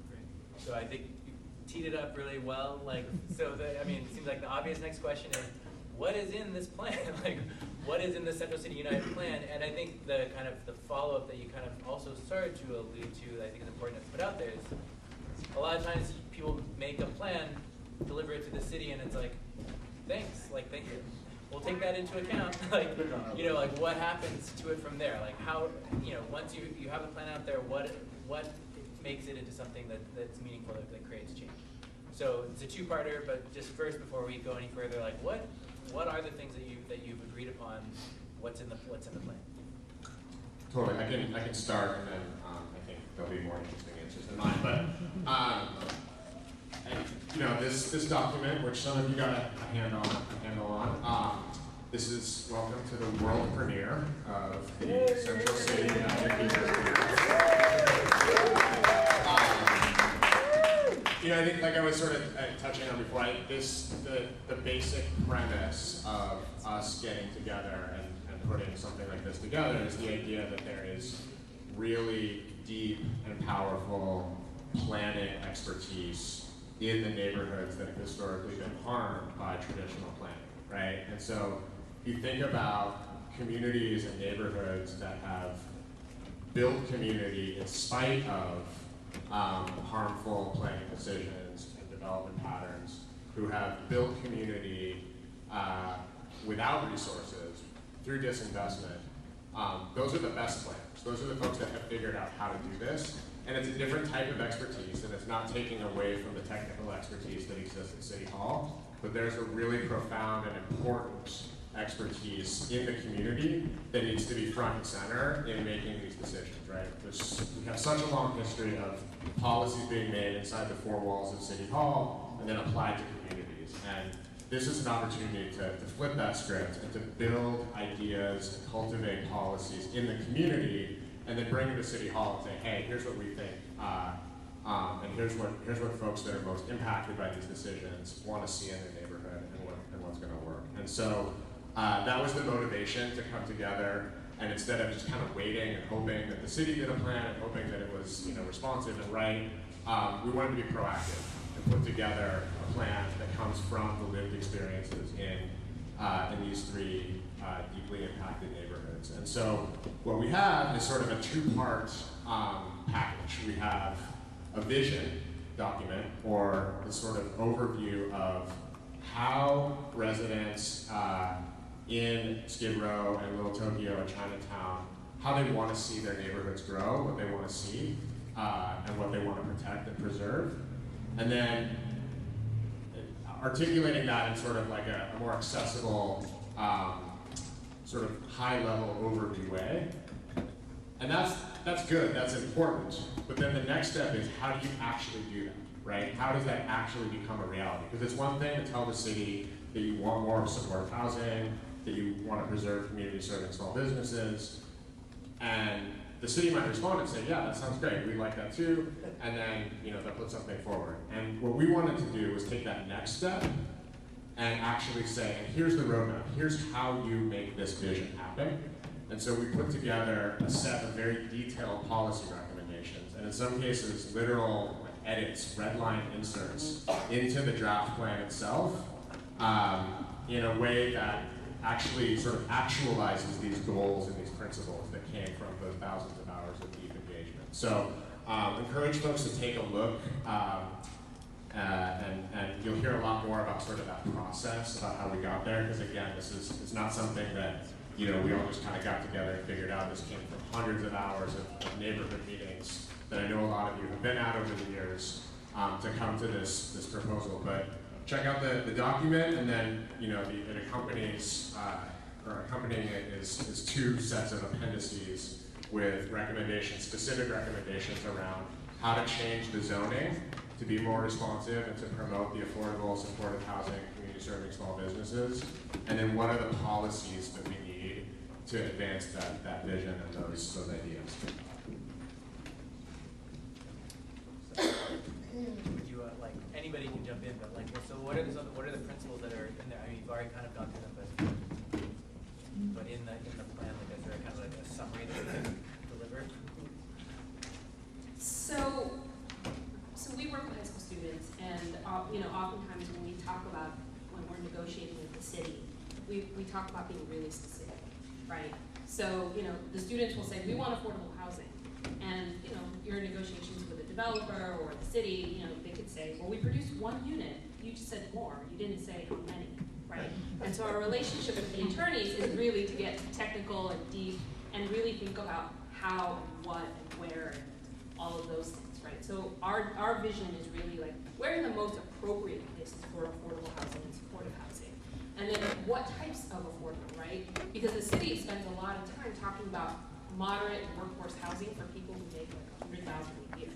Great. So I think you teed it up really well. Like, so I mean, it seems like the obvious next question is, what is in this plan? Like, what is in the Central City United plan? And I think the kind of the follow-up that you kind of also started to allude to, that I think is important to put out there, is a lot of times people make a plan, deliver it to the city, and it's like, thanks, like, thank you. We'll take that into account. Like, you know, like, what happens to it from there? Like, how, you know, once you have a plan out there, what makes it into something that's meaningful, that creates change? So it's a two-parter, but just first, before we go any further, like, what are the things that you've agreed upon? What's in the plan? Totally, I can start, and then I think there'll be more interesting answers than mine. But and, you know, this document, which some of you got a handle on, this is welcome to the world premiere of the Central City United. You know, I think, like I was sort of touching on before, the basic premise of us getting together and putting something like this together is the idea that there is really deep and powerful planning expertise in the neighborhoods that have historically been harmed by traditional planning, right? And so you think about communities and neighborhoods that have built community in spite of harmful planning decisions and development patterns, who have built community without resources through disinvestment. Those are the best planners. Those are the folks that have figured out how to do this. And it's a different type of expertise, and it's not taking away from the technical expertise that exists at City Hall, but there's a really profound and important expertise in the community that needs to be front and center in making these decisions, right? We have such a long history of policies being made inside the 4 walls of City Hall and then applied to communities. And this is an opportunity to flip that script and to build ideas and cultivate policies in the community, and then bring them to City Hall and say, hey, here's what we think, and here's what folks that are most impacted by these decisions want to see in their neighborhood, and what's going to work. And so that was the motivation to come together, and instead of just kind of waiting and hoping that the city did a plan and hoping that it was, you know, responsive and right, we wanted to be proactive and put together a plan that comes from the lived experiences in these 3 deeply impacted neighborhoods. And so what we have is sort of a 2-part package. We have a vision document, or the sort of overview of how residents in Skid Row and Little Tokyo and Chinatown, how they want to see their neighborhoods grow, what they want to see, and what they want to protect and preserve. And then articulating that in sort of like a more accessible, sort of high-level overview way. And that's good, that's important. But then the next step is, how do you actually do that, right? How does that actually become a reality? Because it's one thing to tell the city that you want more supportive housing, that you want to preserve community serving small businesses, and the city might respond and say, yeah, that sounds great, we like that too, and then, you know, they'll put something forward. And what we wanted to do was take that next step and actually say, here's the roadmap, here's how you make this vision happen. And so we put together a set of very detailed policy recommendations, and in some cases, literal edits, red line inserts into the draft plan itself, in a way that actually sort of actualizes these goals and these principles that came from those thousands of hours of deep engagement. So encourage folks to take a look, and you'll hear a lot more about sort of that process, about how we got there, because again, this is not something that, you know, we all just kind of got together and figured out. This came from hundreds of hours of neighborhood meetings that I know a lot of you have been at over the years to come to this proposal. But check out the document, and then, you know, it accompanies, or accompanying it is 2 sets of appendices with recommendations, specific recommendations around how to change the zoning to be more responsive and to promote the affordable, supportive housing, community serving small businesses, and then what are the policies that we need to advance that vision and those ideas. You like anybody can jump in, but like, so what are the principles that are in there? I mean, you've already kind of gone through them, but in the plan, like, is there kind of like a summary that you can deliver? So we work with high school students, and you know, oftentimes when we talk about when we're negotiating with the city, we talk about being really specific, right? So you know, the students will say we want affordable housing, and you know, your negotiations with a developer or the city, you know, they could say, well, we produced 1 unit. You just said more. You didn't say how many, right? And so our relationship with the attorneys is really to get technical and deep and really think about how and what and where and all of those things, right? So our vision is really like, where are the most appropriate places for affordable housing and supportive housing? And then what types of affordable, right? Because the city spends a lot of time talking about moderate workforce housing for people who make like $100,000 a year,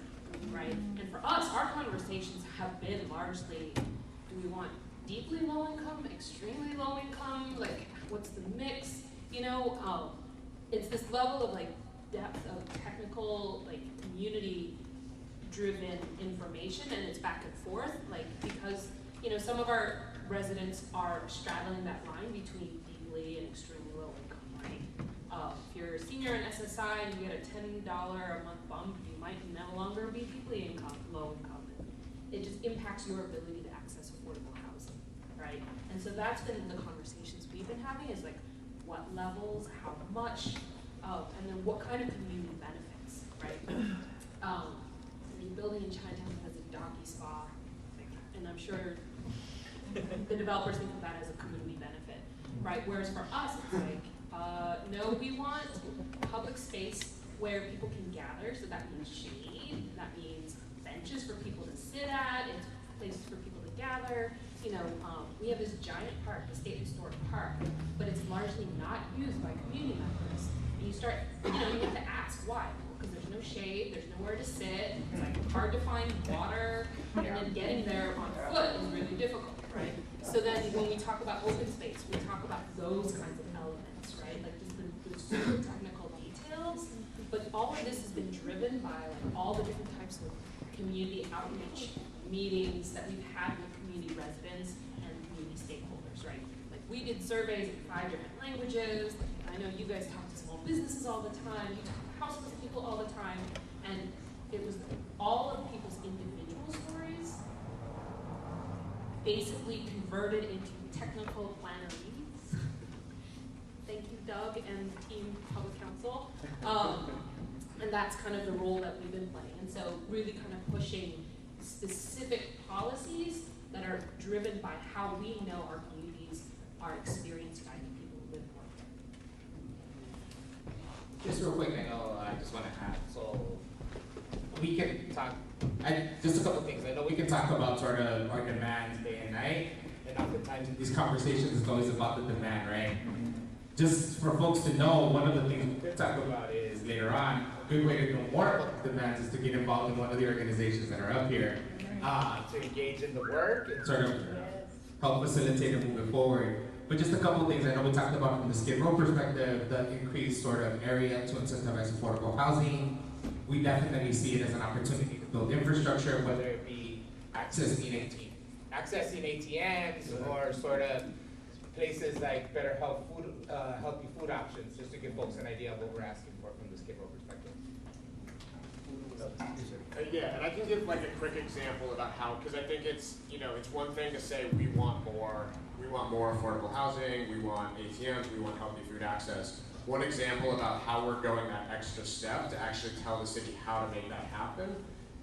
right? And for us, our conversations have been largely, do we want deeply low income, extremely low income, like what's the mix? You know, it's this level of like depth of technical, like community driven information, and it's back and forth, like, because, you know, some of our residents are straddling that line between deeply and extremely low income, right? If you're a senior in SSI and you get a $10 a month bump, you might no longer be deeply low income. It just impacts your ability to access affordable housing, right? And so that's been the conversations we've been having, is like, what levels, how much, and then what kind of community benefits, right? The building in Chinatown has a doggy spa, and I'm sure the developers think of that as a community benefit, right? Whereas for us, it's like, no, we want public space where people can gather, so that means shade, that means benches for people to sit at, it's places for people to gather. You know, we have this giant park, the State Historic Park, but it's largely not used by community members. And you start, you know, you have to ask why. Because there's no shade, there's nowhere to sit, it's like hard to find water, and then getting there on foot is really difficult, right? So then when we talk about open space, we talk about those kinds of elements, right? Like just the super technical details, but all of this has been driven by like all the different types of community outreach meetings that we've had with community residents and community stakeholders, right? Like we did surveys in 5 different languages. Like, I know you guys talk to small businesses all the time, you talk to houseless people all the time, and it was all of people's individual stories basically converted into technical planner meetings. Thank you, Doug and team Public Counsel. And that's kind of the role that we've been playing. And so really kind of pushing specific policies that are driven by how we know our communities are experienced by the people who live and work there. Just real quick, I know I just want to add, so we can talk, just a couple things. I know we can talk about sort of our demands day and night, and oftentimes in these conversations it's always about the demand, right? Just for folks to know, one of the things we could talk about is later on, a good way to know more about the demands is to get involved in one of the organizations that are up here, to engage in the work and sort of help facilitate and move it forward. But just a couple of things I know we talked about from the Skid Row perspective, the increased sort of area to incentivize affordable housing. We definitely see it as an opportunity to build infrastructure, whether it be accessing ATMs or sort of places like better healthy food options, just to give folks an idea of what we're asking for from the Skid Row perspective. Yeah, and I can give like a quick example about how, because I think it's, you know, it's one thing to say we want more affordable housing, we want ATMs, we want healthy food access. one example about how we're going that extra step to actually tell the city how to make that happen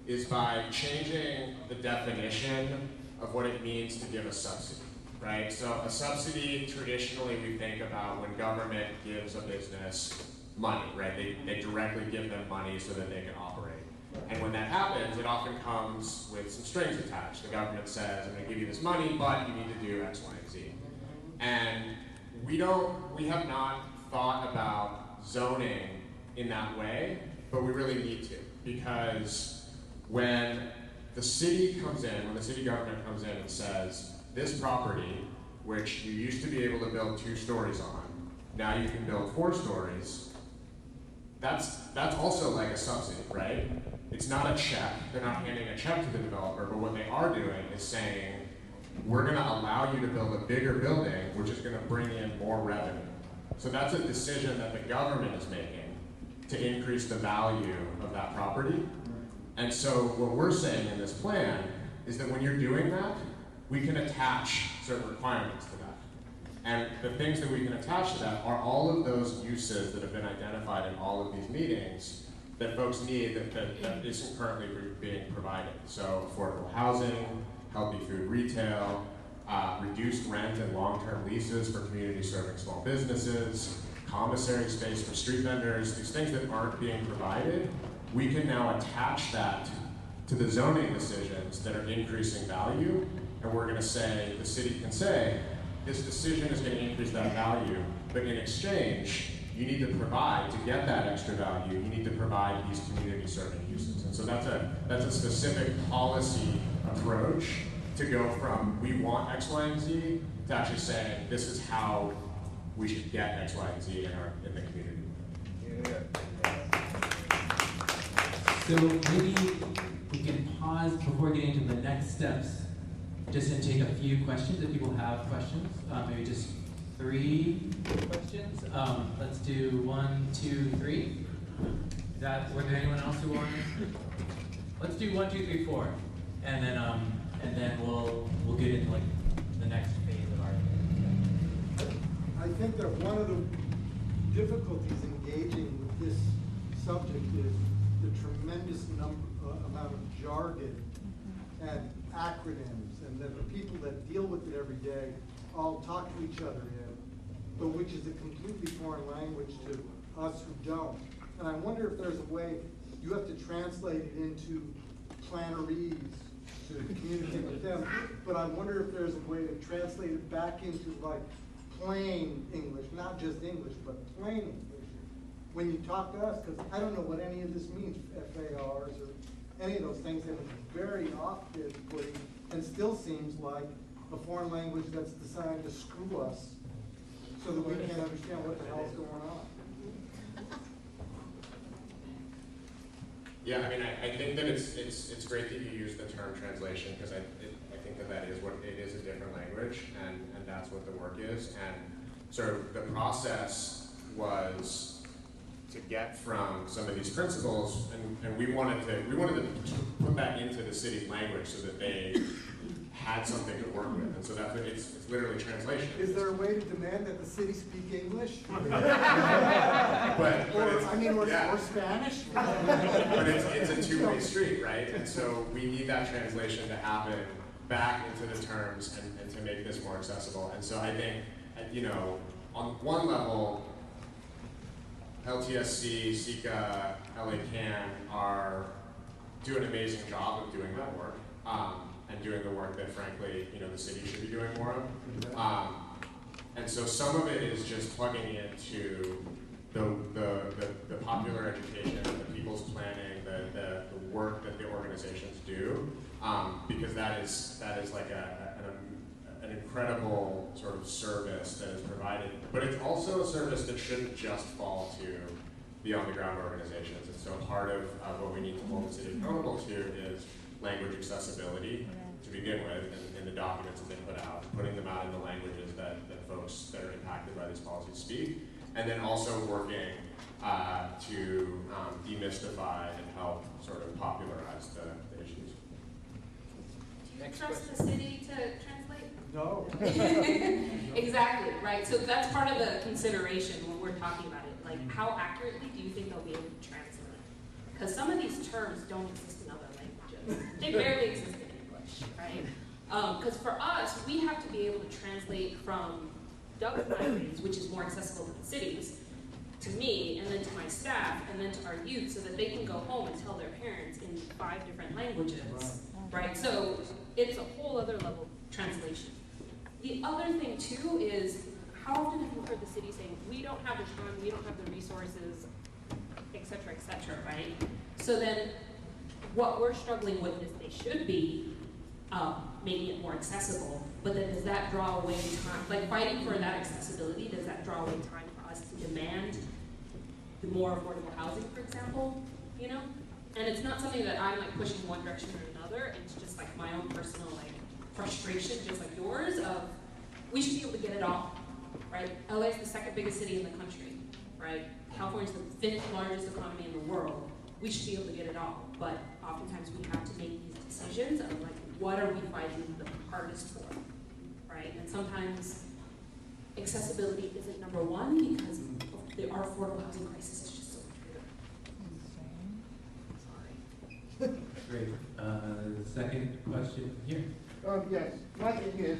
is by changing the definition of what it means to give a subsidy, right? So a subsidy, traditionally we think about when government gives a business money, right? They directly give them money so that they can operate. And when that happens, it often comes with some strings attached. The government says, I'm gonna give you this money, but you need to do X, Y, and Z. And we have not thought about zoning in that way, but we really need to, because when the city comes in, when the city government comes in and says, this property, which you used to be able to build 2 stories on, now you can build 4 stories, that's also like a subsidy, right? It's not a check, they're not handing a check to the developer, but what they are doing is saying, we're gonna allow you to build a bigger building, which is gonna bring in more revenue. So that's a decision that the government is making to increase the value of that property. And so what we're saying in this plan is that when you're doing that, we can attach certain requirements to that. And the things that we can attach to that are all of those uses that have been identified in all of these meetings that folks need that isn't currently being provided. So affordable housing, healthy food retail, reduced rent and long-term leases for community serving small businesses, commissary space for street vendors, these things that aren't being provided, we can now attach that to the zoning decisions that are increasing value, and we're gonna say, the city can say, this decision is gonna increase that value, but in exchange, you need to provide, to get that extra value, you need to provide these community serving uses. And so that's a specific policy approach to go from, we want X, Y, and Z, to actually saying, this is how we should get X, Y, and Z in the community. So maybe we can pause before getting to the next steps, just to take a few questions, if people have questions. Maybe just 3 questions. Let's do 1, 2, 3. Were there anyone else who wanted? Let's do 1, 2, 3, 4, and then we'll get into like the next phase of our. I think that one of the difficulties engaging with this subject is the tremendous amount of jargon and acronyms, and that the people that deal with it every day all talk to each other in, but which is a completely foreign language to us who don't. And I wonder if there's a way, you have to translate it into plannerese to communicate with them, but I wonder if there's a way to translate it back into like plain English, not just English, but plain English. When you talk to us, because I don't know what any of this means, FARs or any of those things, and it's very off-putting and still seems like a foreign language that's designed to screw us so that we can't understand what the hell is going on. Yeah, I mean, I think that it's great that you use the term translation, because I think that is what it is, a different language, and that's what the work is. And so the process was to get from some of these principles, and we wanted to put that into the city's language so that they had something to work with, and so that's it's literally translation. Is there a way to demand that the city speak English? Or Spanish? But it's a two-way street, right? And so we need that translation to happen back into the terms and to make this more accessible. And so I think, on one level, LTSC, SEACA, LACAN are doing an amazing job of doing that work. And doing the work that, frankly, the city should be doing more of. And so some of it is just plugging into the popular education, the people's planning, the work that the organizations do, because that is like an incredible sort of service that is provided. But it's also a service that shouldn't just fall to the on-the-ground organizations. And so part of what we need to hold the city accountable to is language accessibility to begin with in the documents that they put out, putting them out in the languages that folks that are impacted by these policies speak, and then also working to demystify and help sort of popularize the issues. Trust the city to translate? No. Exactly, right. So that's part of the consideration when we're talking about it. Like, how accurately do you think they'll be able to translate? Because some of these terms don't exist in other languages. They barely exist in English, right? Because for us, we have to be able to translate from Doug's language, which is more accessible to the cities, to me, and then to my staff, and then to our youth, so that they can go home and tell their parents in 5 different languages, right? So it's a whole other level of translation. The other thing too is, how often have you heard the city saying, we don't have the time, we don't have the resources, et cetera, right? So then what we're struggling with is they should be making it more accessible, but then does that draw away time? Like, fighting for that accessibility, does that draw away time for us to demand the more affordable housing, for example, you know? And it's not something that I'm like pushing one direction or another, it's just like my own personal like frustration, just like yours, of we should be able to get it all, right? LA is the 2nd biggest city in the country, right? California is the 5th largest economy in the world. We should be able to get it all, but oftentimes we have to make these decisions of like, what are we fighting the hardest for, right? And sometimes accessibility isn't number one because our affordable housing crisis is just so much bigger. Sorry. Great. Second question here. Yes, my thing is,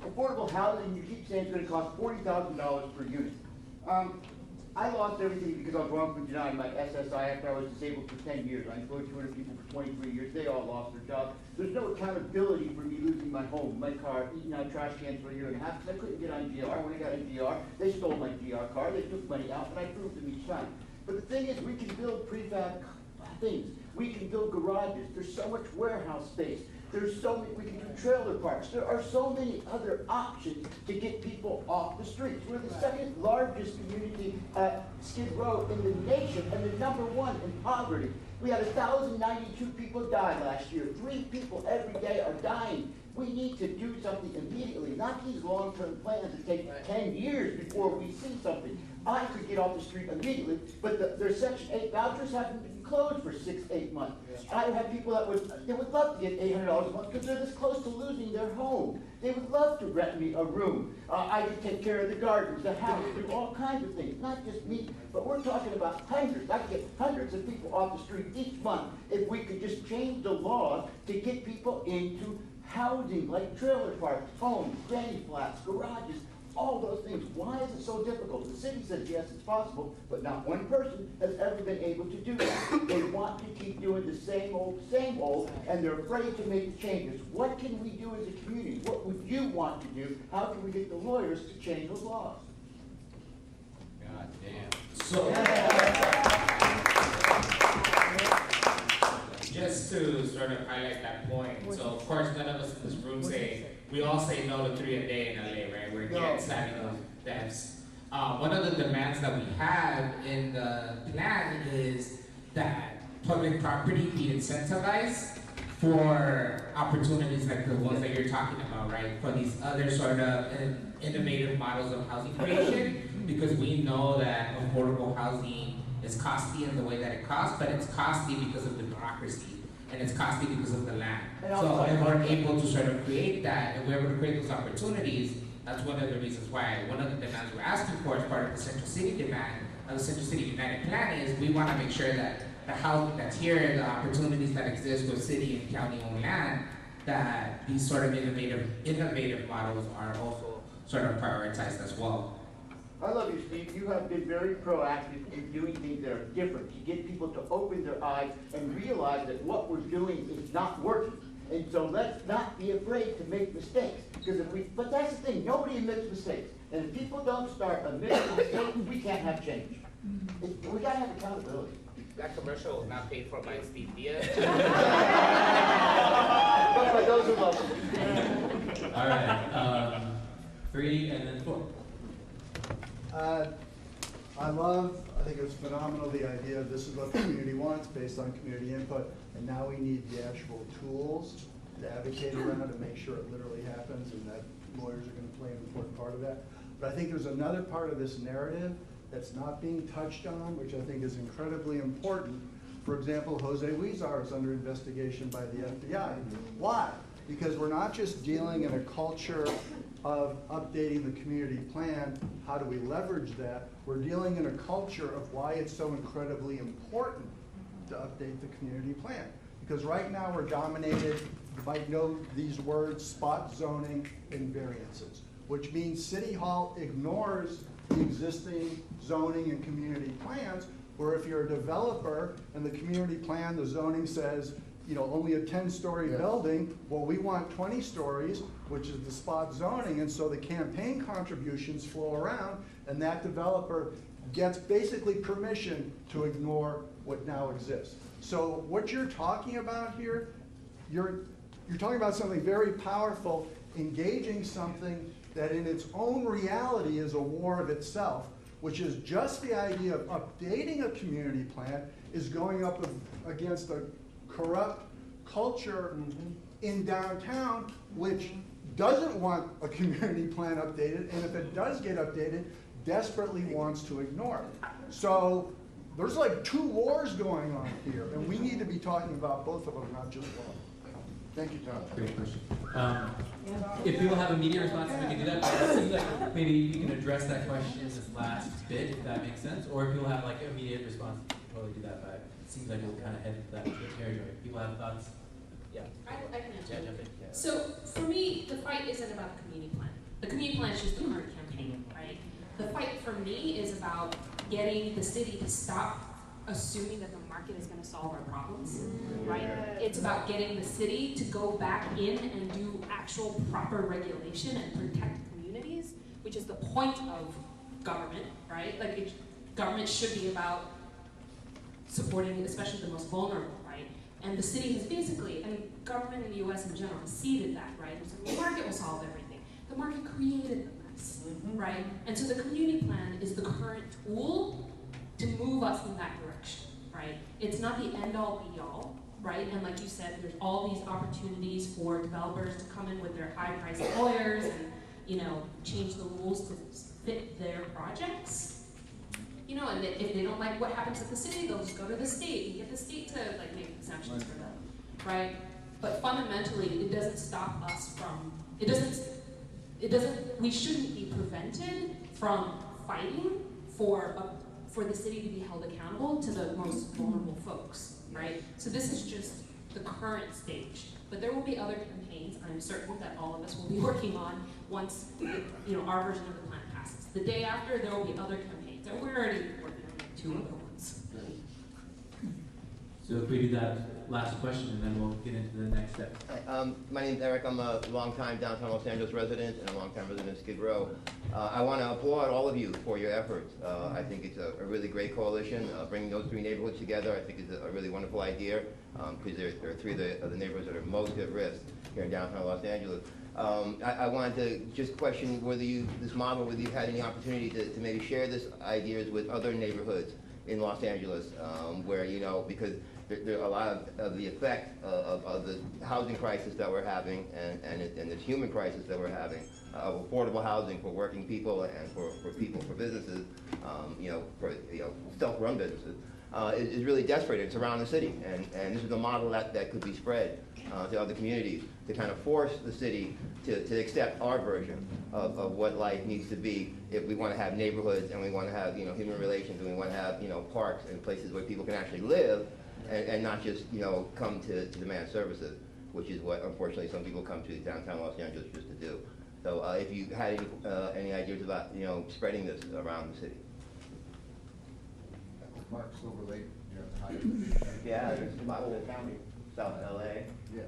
affordable housing, you keep saying it's gonna cost $40,000 per unit. I lost everything because I was wrongfully denied my SSI after I was disabled for 10 years. I employed 200 people for 23 years. They all lost their jobs. There's no accountability for me losing my home, my car, eating out trash cans for a year and a half because I couldn't get on GR. When I got on GR, they stole my GR car. They took money out, and I proved them each time. But the thing is, we can build prefab things. We can build garages. There's so much warehouse space. There's so many, we can do trailer parks. There are so many other options to get people off the streets. We're the 2nd largest community at Skid Row in the nation and the #1 in poverty. We had 1,092 people die last year. 3 people every day are dying. We need to do something immediately, not these long-term plans that take 10 years before we see something. I could get off the street immediately, but their Section 8 vouchers haven't been closed for 6-8 months. I have people that would love to get $800 a month because they're this close to losing their home. They would love to rent me a room. I could take care of the gardens, the house, do all kinds of things, not just me, but we're talking about hundreds. I could get hundreds of people off the street each month if we could just change the laws to get people into housing, like trailer parks, homes, granny flats, garages, all those things. Why is it so difficult? The city says, yes, it's possible, but not one person has ever been able to do that. They want to keep doing the same old, and they're afraid to make the changes. What can we do as a community? What would you want to do? How can we get the lawyers to change those laws? God damn. So, just to sort of highlight that point, so of course none of us in this room say, we all say no to 3 a day in LA, right? We're against having those deaths. One of the demands that we have in the plan is that public property be incentivized for opportunities like the ones that you're talking about, right? For these other sort of innovative models of housing creation, because we know that affordable housing is costly in the way that it costs, but it's costly because of the bureaucracy, and it's costly because of the land. So if we're able to sort of create that, and we're able to create those opportunities, that's one of the reasons why one of the demands we're asking for as part of the Central City demand, the Central City United Plan, is we want to make sure that the housing that's here, the opportunities that exist with city and county-owned land, that these sort of innovative models are also sort of prioritized as well. I love you, Steve. You have been very proactive in doing things that are different, to get people to open their eyes and realize that what we're doing is not working. And so let's not be afraid to make mistakes. Because but that's the thing, nobody admits mistakes. And if people don't start admitting mistakes, we can't have change. We gotta have accountability. That commercial was not paid for by Steve Diaz. But by those who love it. all right, 3 and then 4. I think it's phenomenal, the idea of this is what the community wants based on community input, and now we need the actual tools to advocate around and make sure it literally happens, and that lawyers are gonna play an important part of that. But I think there's another part of this narrative that's not being touched on, which I think is incredibly important. For example, Jose Huizar is under investigation by the FBI. Why? Because we're not just dealing in a culture of updating the community plan. How do we leverage that? We're dealing in a culture of why it's so incredibly important to update the community plan. Because right now we're dominated, you might know these words, spot zoning and variances, which means City Hall ignores the existing zoning and community plans, where if you're a developer and the community plan, the zoning says, you know, only a 10-story building, well, we want 20 stories, which is the spot zoning, and so the campaign contributions flow around, and that developer gets basically permission to ignore what now exists. So what you're talking about here, you're talking about something very powerful, engaging something that in its own reality is a war of itself, which is just the idea of updating a community plan is going up against a corrupt culture in downtown, which doesn't want a community plan updated, and if it does get updated, desperately wants to ignore it. So there's like two wars going on here, and we need to be talking about both of them, not just one. Thank you, Tom. Great question. If people have immediate responses, we can do that. But it seems like maybe you can address that question in this last bit, if that makes sense. Or if people have like immediate responses, we can totally do that. But it seems like we'll kind of head into that territory. People have thoughts? Yeah. I can answer. Yeah, jump in. Yeah. So for me, the fight isn't about the community plan. The community plan is just the current campaign, right? The fight for me is about getting the city to stop assuming that the market is going to solve our problems, right? It's about getting the city to go back in and do actual proper regulation and protect communities, which is the point of government, right? Like government should be about supporting especially the most vulnerable, right? And the city has basically, and government in the US in general, has ceded that, right? It's like, the market will solve everything. The market created the mess, right? And so the community plan is the current tool to move us in that direction, right? It's not the end-all, be-all, right? And like you said, there's all these opportunities for developers to come in with their high-priced lawyers and, you know, change the rules to fit their projects. You know, and if they don't like what happens at the city, they'll just go to the state and get the state to like make exemptions for them, right? But fundamentally, it doesn't stop us from, we shouldn't be prevented from fighting for the city to be held accountable to the most vulnerable folks, right? So this is just the current stage. But there will be other campaigns, I'm certain, that all of us will be working on once our version of the plan passes. The day after, there will be other campaigns. And we're already working on like 2 other ones. So if we do that last question, and then we'll get into the next step. Hi, my name's Eric. I'm a longtime downtown Los Angeles resident and a longtime resident of Skid Row. I want to applaud all of you for your efforts. I think it's a really great coalition. Bringing those 3 neighborhoods together, I think, is a really wonderful idea, because there are 3 of the neighborhoods that are most at risk here in downtown Los Angeles. I wanted to just question whether you've had any opportunity to maybe share this ideas with other neighborhoods in Los Angeles, where, because there are a lot of the effect of the housing crisis that we're having and the human crisis that we're having, of affordable housing for working people and for businesses, for self-run businesses, is really desperate. It's around the city, and this is a model that could be spread to other communities to kind of force the city to accept our version of what life needs to be if we want to have neighborhoods and we want to have human relations and we want to have parks and places where people can actually live and not just come to demand services, which is what unfortunately some people come to downtown Los Angeles just to do. So if you had any ideas about spreading this around the city. Mark Silver Lake, the Yeah, there's lots of county, South LA. Yeah.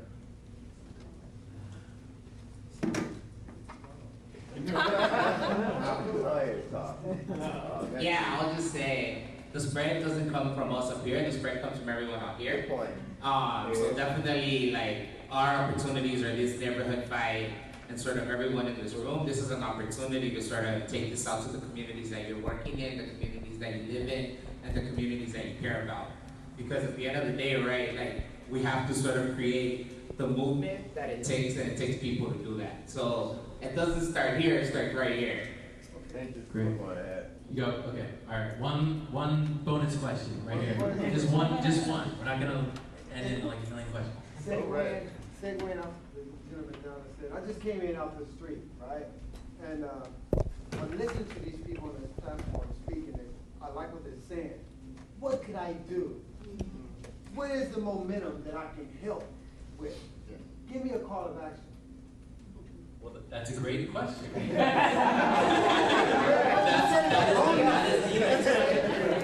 Yeah, I'll just say the spread doesn't come from us up here. The spread comes from everyone out here. Good point. So definitely, like, our opportunities are this neighborhood fight and sort of everyone in this room. This is an opportunity to sort of take this out to the communities that you're working in, the communities that you live in, and the communities that you care about. Because at the end of the day, right, like, we have to sort of create the movement that it takes, and it takes people to do that. So it doesn't start here, it starts right here. Great. You go, okay, all right, one bonus question right here. Just one. We're not gonna end in like a million questions. Segue off, countryman down and said, I just came in out the street, right? And I'm listening to these people on this platform speaking, and I like what they're saying. What could I do? What is the momentum that I can help with? Give me a call of action. Well, that's a great question.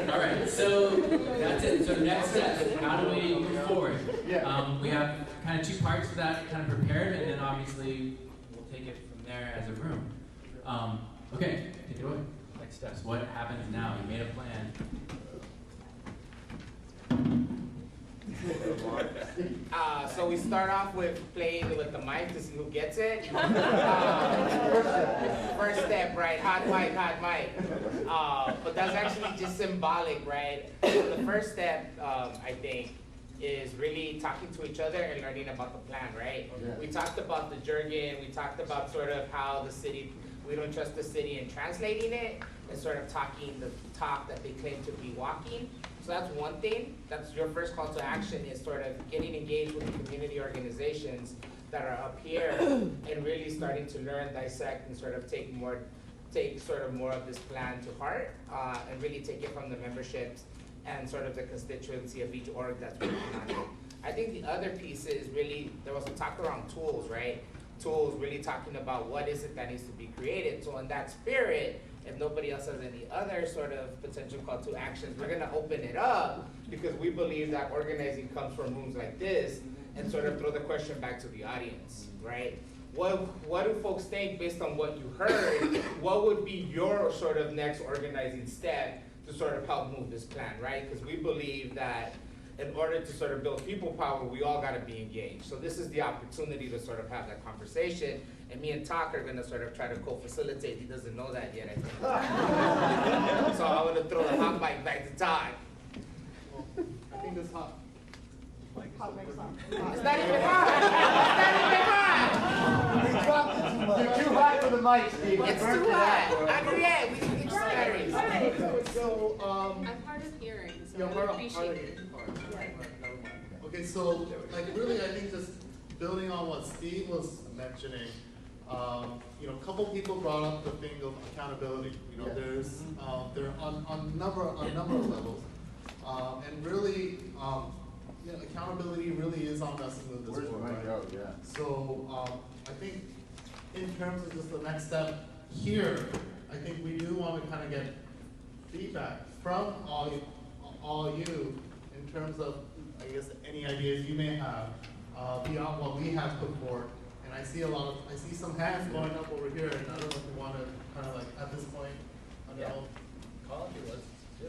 All right, so that's it. So next step, how do we move forward? We have kind of two parts of that kind of prepared, and then obviously we'll take it from there as a room. Okay, take it away. Next steps. What happens now? You made a plan. So we start off with playing with the mic to see who gets it. First step, right? Hot mic, hot mic. But that's actually just symbolic, right? So the first step, I think, is really talking to each other and learning about the plan, right? Yeah. We talked about the jargon, we talked about sort of how the city, we don't trust the city in translating it, and sort of talking the talk that they claim to be walking. So that's one thing. That's your first call to action, is sort of getting engaged with the community organizations that are up here and really starting to learn, dissect, and sort of take sort of more of this plan to heart, and really take it from the memberships and sort of the constituency of each org that's working on it. I think the other piece is really, there was a talk around tools, right? Tools, really talking about what is it that needs to be created. So in that spirit, if nobody else has any other sort of potential call to actions, we're gonna open it up, because we believe that organizing comes from rooms like this, and sort of throw the question back to the audience, right? What do folks think based on what you heard? What would be your sort of next organizing step to sort of help move this plan, right? Because we believe that in order to sort of build people power, we all gotta be engaged. So this is the opportunity to sort of have that conversation, and me and Tak are gonna sort of try to co-facilitate. He doesn't know that yet, I think. So I wanna throw the hot mic back to Tak. I think this hot. It's not even hot! It's not even hot! You're too hot for the mic, Steve. It's too hot! Yeah, we can get So, I'm hard of hearing, so I would appreciate it. Okay, so like really, I think just building on what Steve was mentioning, you know, a couple people brought up the thing of accountability. You know, there's there on a number of levels, and really, you know, accountability really is on us to move this Where's the forward. mic Right? out? Yeah. So I think in terms of just the next step here, I think we do want to kind of get feedback from all you in terms of, I guess, any ideas you may have beyond what we have put forward. And I see some hands going up over here, and I don't know if you want to kind of like at this point, I don't know. Call if you was.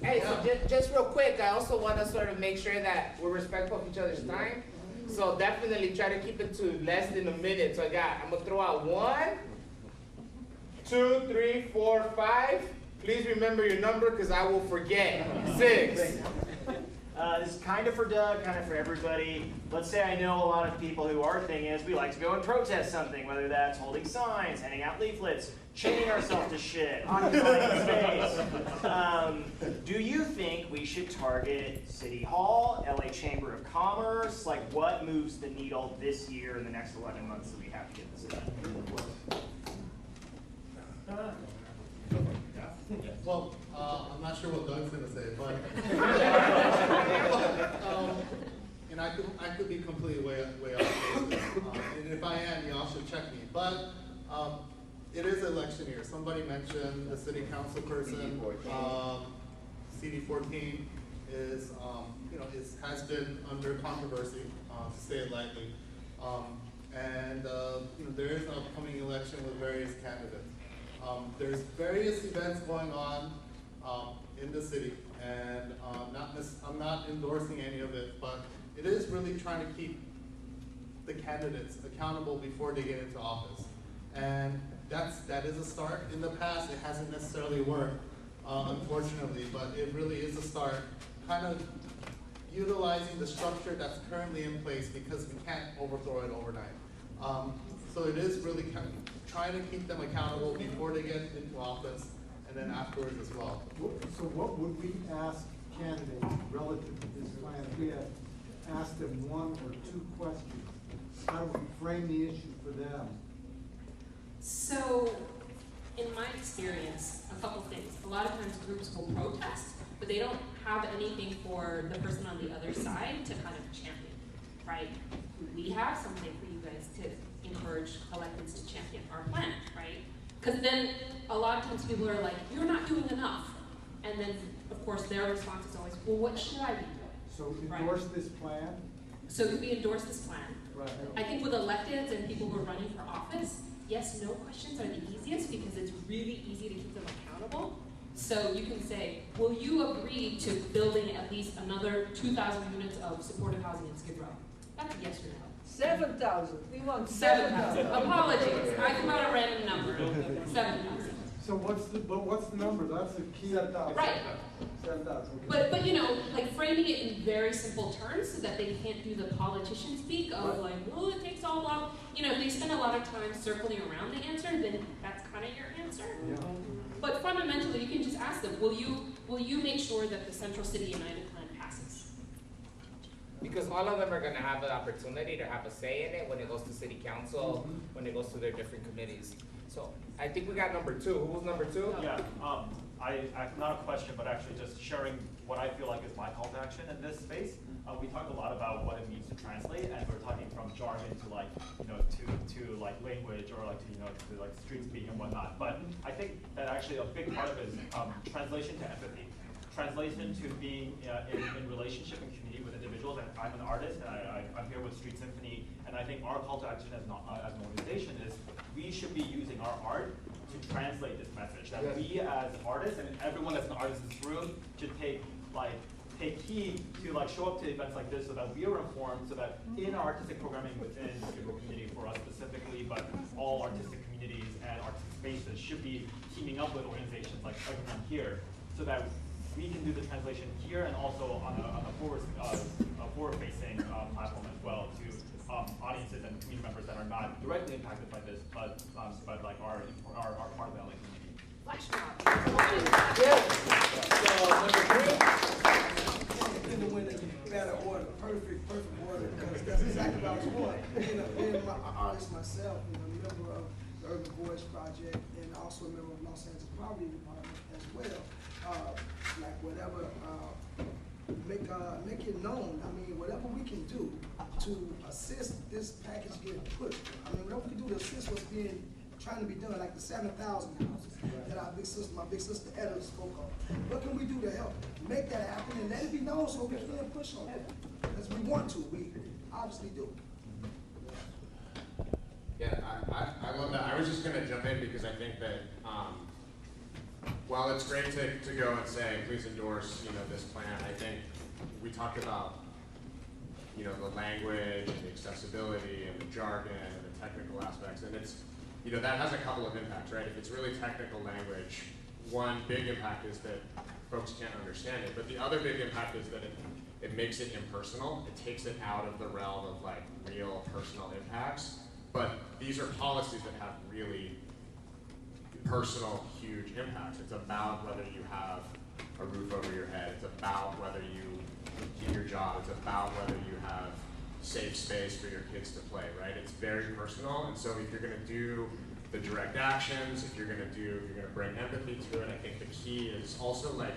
Hey, so just real quick, I also want to sort of make sure that we're respectful of each other's time. So definitely try to keep it to less than a minute. So I'm gonna throw out 1, 2, 3, 4, 5. Please remember your number, because I will forget. 6. This is kind of for Doug, kind of for everybody. Let's say I know a lot of people who our thing is we like to go and protest something, whether that's holding signs, handing out leaflets, chaining ourselves to shit, occupying space. Do you think we should target City Hall, LA Chamber of Commerce? Like, what moves the needle this year in the next 11 months that we have to get this done? Well, I'm not sure what Doug's gonna say, but and I could be completely way off base. And if I am, y'all should check me. But it is election year. Somebody mentioned the city council person. CD14 is you know, has been under controversy, to say it lightly. And you know, there is an upcoming election with various candidates. There's various events going on in the city, and I'm not endorsing any of it, but it is really trying to keep the candidates accountable before they get into office. And that is a start. In the past, it hasn't necessarily worked, unfortunately, but it really is a start. Kind of utilizing the structure that's currently in place, because we can't overthrow it overnight. So it is really kind of trying to keep them accountable before they get into office, and then afterwards as well. So what would we ask candidates relative to this plan? If we had asked them 1 or 2 questions, how do we frame the issue for for them? So, in my experience, a couple things. A lot of times groups will protest, but they don't have anything for the person on the other side to kind of champion, right? We have something for you guys to encourage electeds to champion our plan, right? Because then a lot of times people are like, you're not doing enough. And then, of course, their response is always, well, what should I be doing? So endorse this plan? So we endorse this plan. Right. I think with electeds and people who are running for office, yes, no questions are the easiest because it's really easy to keep them accountable. So you can say, will you agree to building at least another 2,000 units of supportive housing in Skid Row? That's a yes or no. 7,000. We want 7,000. Apologies. I threw out a random number. 7,000. So what's the number? That's the key. 7,000. Right. 7,000. But you know, like framing it in very simple terms so that they can't do the politician speak of like, well, it takes all long. You know, if they spend a lot of time circling around the answer, then that's kind of your answer. Yeah. But fundamentally, you can just ask them, will you make sure that the Central City United Plan passes? Because all of them are gonna have an opportunity to have a say in it when it goes to city council, when it goes to their different committees. So I think we got number 2. Who was number 2? Yeah, not a question, but actually just sharing what I feel like is my call to action in this space. We talk a lot about what it means to translate, and we're talking from jargon to like, to like language or like to like street speak and whatnot. But I think that actually a big part of it is translation to empathy, translation to being in relationship and community with individuals. And I'm an artist, and I'm here with Street Symphony, and I think our call to action as an organization is we should be using our art to translate this message. That we as artists and everyone that's an artist in this room should take heed to like show up to events like this so that we are informed, so that in our artistic programming within the Skid Row community for us specifically, but all artistic communities and artistic spaces should be teaming up with organizations like everyone here so that we can do the translation here and also on a forward-facing platform as well to audiences and community members that are not directly impacted by this, but like are part of the LA community. Flash mob. In the winner, better order, perfect order, because that's exactly what I was doing. Being an artist myself, member of the Urban Voice Project, and also a member of Los Angeles Poverty Department as well. Like whatever, make it known. I mean, whatever we can do to assist this package getting pushed. I mean, whatever we can do to assist what's trying to be done, like the 7,000 houses that my big sister Etta spoke of. What can we do to help make that happen and let it be known so we can push on it? Because we want to, we obviously do. Yeah, I love that. I was just gonna jump in because I think that while it's great to go and say, please endorse, this plan, I think we talked about, the language and the accessibility and the jargon and the technical aspects, and it's, that has a couple of impacts, right? If it's really technical language, one big impact is that folks can't understand it, but the other big impact is that it makes it impersonal. It takes it out of the realm of like real personal impacts, but these are policies that have really personal, huge impacts. It's about whether you have a roof over your head. It's about whether you keep your job. It's about whether you have safe space for your kids to play, right? It's very personal, and so if you're gonna do the direct actions, if you're gonna bring empathy to it, I think the key is also like,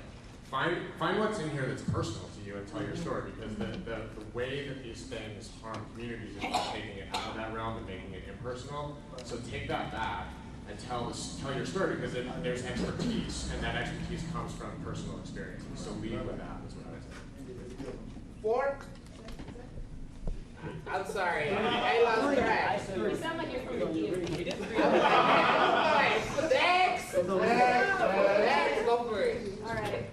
find what's in here that's personal to you and tell your story, because the way that these things harm communities is by taking it out of that realm and making it impersonal. So take that back and tell your story, because there's expertise, and that expertise comes from personal experiences. So lead with that, is what I would say. 4? I'm sorry, I lost track. You sound like you're from the DMV. We didn't Next, go for it. All right.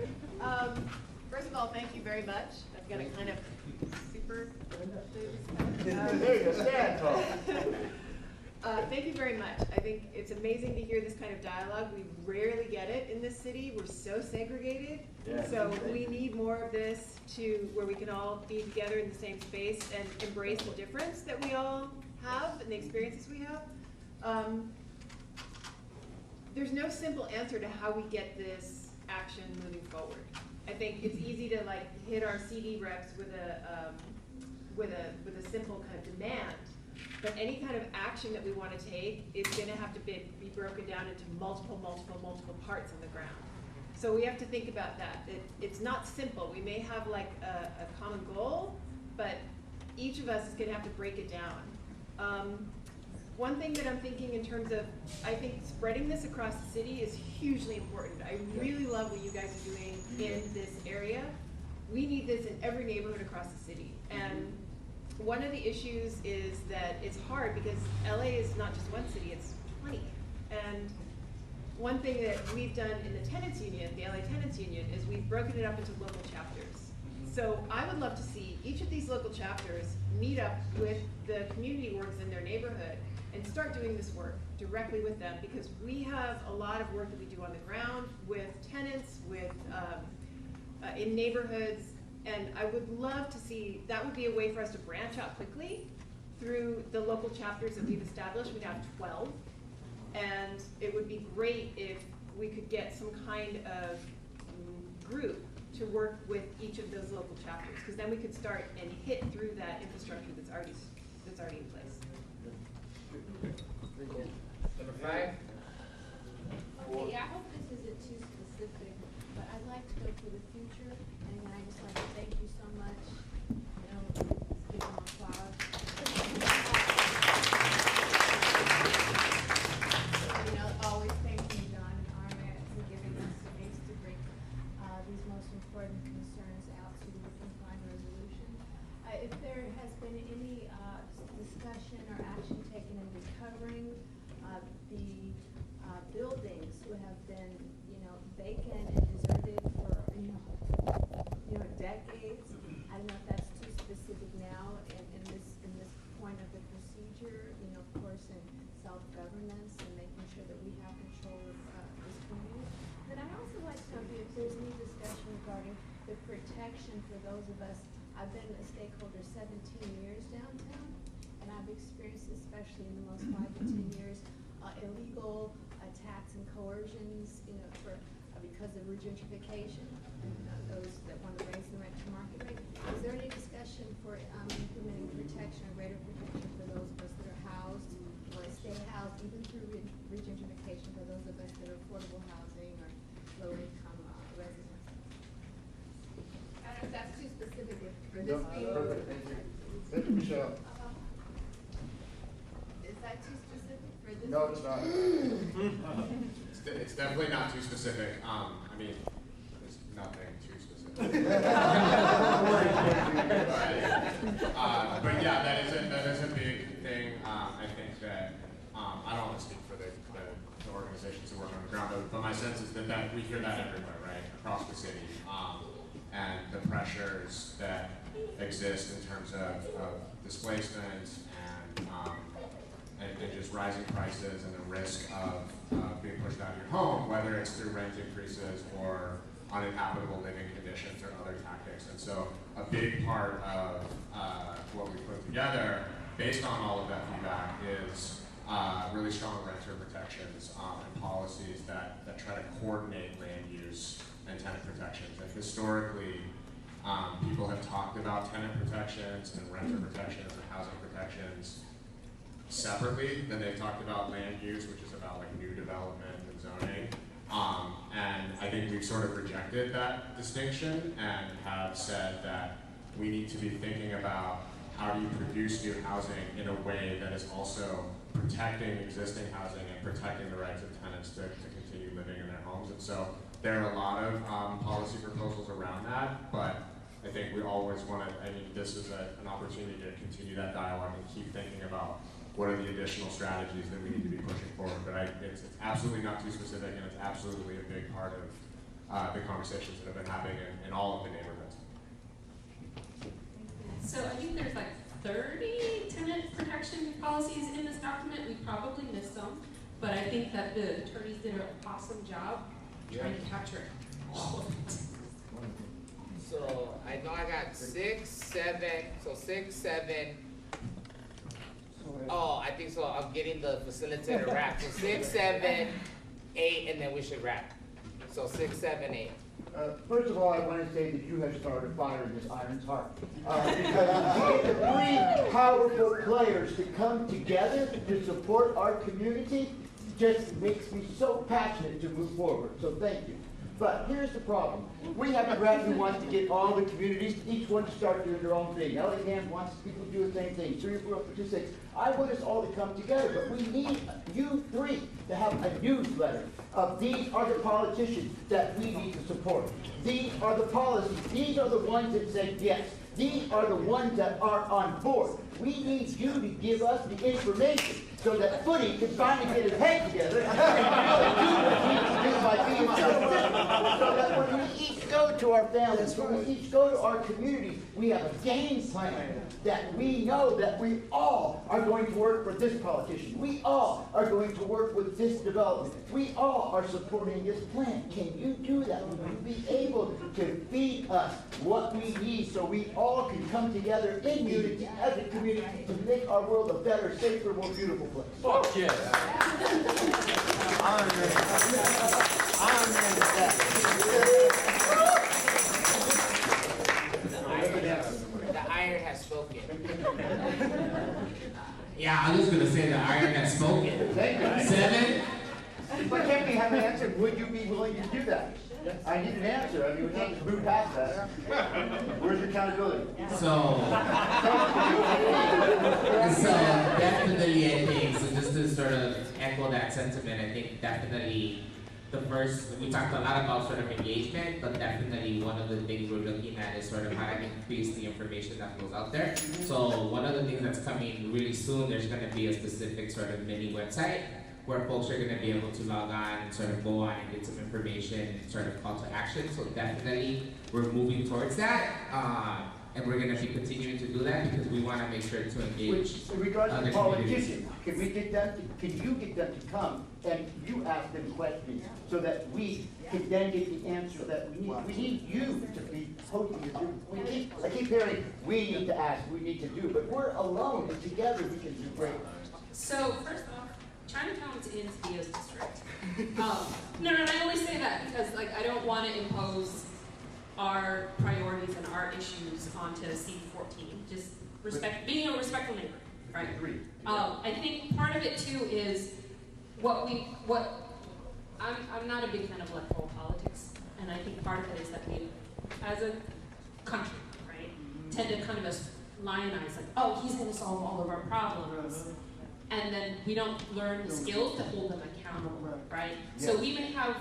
First of all, thank you very much. I've got a kind of super. There you go, stand tall. Thank you very much. I think it's amazing to hear this kind of dialogue. We rarely get it in this city. We're so segregated. Yeah. So we need more of this where we can all be together in the same space and embrace the difference that we all have and the experiences we have. There's no simple answer to how we get this action moving forward. I think it's easy to like hit our CD reps with a simple kind of demand. But any kind of action that we want to take is going to have to be broken down into multiple parts on the ground. So we have to think about that. It's not simple. We may have like a common goal, but each of us is going to have to break it down. One thing that I'm thinking in terms of, I think spreading this across the city is hugely important. I really love what you guys are doing in this area. We need this in every neighborhood across the city. And one of the issues is that it's hard because LA is not just one city, it's 20. And one thing that we've done in the tenants union, the LA Tenants Union, is we've broken it up into local chapters. So I would love to see each of these local chapters meet up with the community orgs in their neighborhood and start doing this work directly with them, because we have a lot of work that we do on the ground with tenants, with in neighborhoods, and I would love to see, that would be a way for us to branch out quickly through the local chapters that we've established. We have 12, and it would be great if we could get some kind of group to work with each of those local chapters, because then we could start and hit through that infrastructure that's already in place. Number 5. Okay, I hope this isn't too specific, but I'd like to go for the future, and then I just like to thank you so much. You know, let's give them applause. You know, always thanking John and Arnett for giving us space to bring these most important concerns out so we can find resolution. If there has been any discussion or action taken in recovering the buildings who have been, you know, vacant and deserted for, you know, decades. I don't know if that's too specific now in this point of the procedure, you know, of course, in self-governance and making sure that we have control of this community. But I'd also like to know if there's any discussion regarding the protection for those of us. I've been a stakeholder 17 years downtown, and I've experienced, especially in the most 5 to 10 years, illegal attacks and coercions, you know, because of regentrification, and those that want to raise the rent to market rate. Is there any discussion for implementing protection or greater protection for those of us that are housed or stay housed, even through regentrification, for those of us that are affordable housing or low income residents? I don't know if that's too specific for this meeting. Perfect, thank you. Thank you, Michelle. Is that too specific for this? No, it's not. It's definitely not too specific. I mean, there's nothing too specific. But yeah, that is a big thing. I think that I don't want to speak for the organizations who work on the ground, but my sense is that we hear that everywhere, right, across the city, and the pressures that exist in terms of displacement and just rising prices and the risk of being pushed out of your home, whether it's through rent increases or uninhabitable living conditions or other tactics. And so a big part of what we put together, based on all of that feedback, is really strong renter protections and policies that try to coordinate land use and tenant protections. And historically, people have talked about tenant protections and renter protections and housing protections separately. Then they've talked about land use, which is about like new development and zoning. And I think we've sort of rejected that distinction and have said that we need to be thinking about how do you produce new housing in a way that is also protecting existing housing and protecting the rights of tenants to continue living in their homes. And so there are a lot of policy proposals around that, but I think we always want to, I mean, this is an opportunity to continue that dialogue and keep thinking about what are the additional strategies that we need to be pushing forward. But it's absolutely not too specific, and it's absolutely a big part of the conversations that have been happening in all of the neighborhoods. So I think there's like 30 tenant protection policies in this document. We probably missed some, but I think that the attorneys did an awesome job trying to capture all of it. So I know I got 6, 7, so 6, 7. Oh, I think so. I'm getting the facilitator wrap. So 6, 7, 8, and then we should wrap. So 6, 7, 8. First of all, I want to say that you have started a fire in this iron's heart. Because to get the three powerful players to come together to support our community just makes me so passionate to move forward. So thank you. But here's the problem. We have a rep who wants to get all the communities, each one to start doing their own thing. LACAN wants people to do the same thing. 3 or 4 up to 6. I want us all to come together, but we need you three to have a newsletter of these are the politicians that we need to support. These are the policies. These are the ones that said yes. These are the ones that are on board. We need you to give us the information so that Footy can finally get his head together and really do what he needs to do by being so different. So that when we each go to our families, when we each go to our communities, we have a game plan that we know that we all are going to work for this politician. We all are going to work with this development. We all are supporting this plan. Can you do that? Will you be able to feed us what we need so we all can come together in unity as a community to make our world a better, safer, more beautiful place? Fuck yes. The iron has spoken. Yeah, I was just gonna say the iron has spoken. 7. But can't we have an answer? Would you be willing to do that? I need an answer. I mean, we can't just move past that. Where's your accountability? So definitely I think, so just to sort of echo that sentiment, I think definitely the first, we talked a lot about sort of engagement, but definitely one of the things we're looking at is sort of how to increase the information that goes out there. So one of the things that's coming really soon, there's gonna be a specific sort of mini website where folks are going to be able to log on and sort of go on and get some information and sort of call to action. So definitely we're moving towards that. And we're going to be continuing to do that because we want to make sure to engage in regards to other politicians, can you get them to come and you ask them questions so that we can then get the answer that we need? We need you to be hosting this. I keep hearing, we need to ask, we need to do, but we're alone and together we can do great. So first off, Chinatown's in Theo's district. No, I only say that because I don't want to impose our priorities and our issues onto C14. Just being a respectful neighbor, right? Agreed. I think part of it too is I'm not a big fan of electoral politics, and I think part of it is that we, as a country, right, tend to kind of lionize oh, he's going to solve all of our problems. And then we don't learn the skills to hold them accountable, right? Yes. So we may have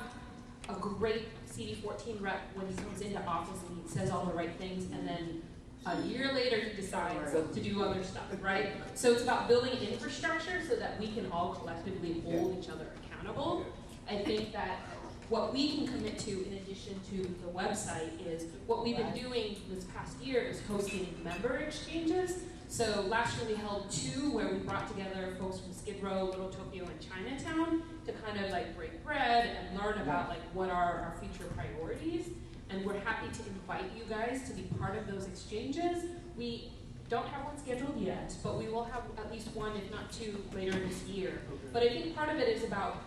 a great CD14 rep when he comes into office and he says all the right things, and then a year later he decides to do other stuff, right? So it's about building infrastructure so that we can all collectively hold each other accountable. I think that what we can commit to in addition to the website is what we've been doing this past year is hosting member exchanges. So last year we held 2 where we brought together folks from Skid Row, Little Tokyo, and Chinatown to kind of break bread and learn about what are our future priorities. And we're happy to invite you guys to be part of those exchanges. We don't have one scheduled yet, but we will have at least 1, if not 2, later this year. But I think part of it is about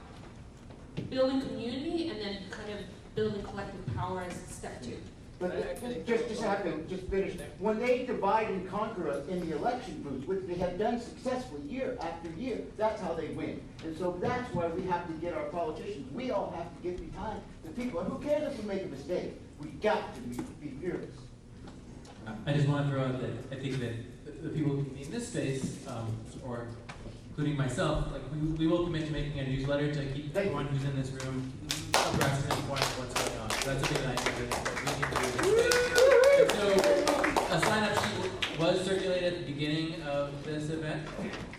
building community and then kind of building collective power as step 2. But just have to finish. When they divide and conquer us in the election booths, which they have done successfully year after year, that's how they win. And so that's why we have to get our politicians. We all have to get behind the people. And who cares if we make a mistake? We got to be fearless. I just want to throw out that I think that the people in this space, or including myself, we will commit to making a newsletter to keep everyone who's in this room abreast and informed of what's going on. So that's a big idea that we need to do this space. And so a sign-up sheet was circulated at the beginning of this event.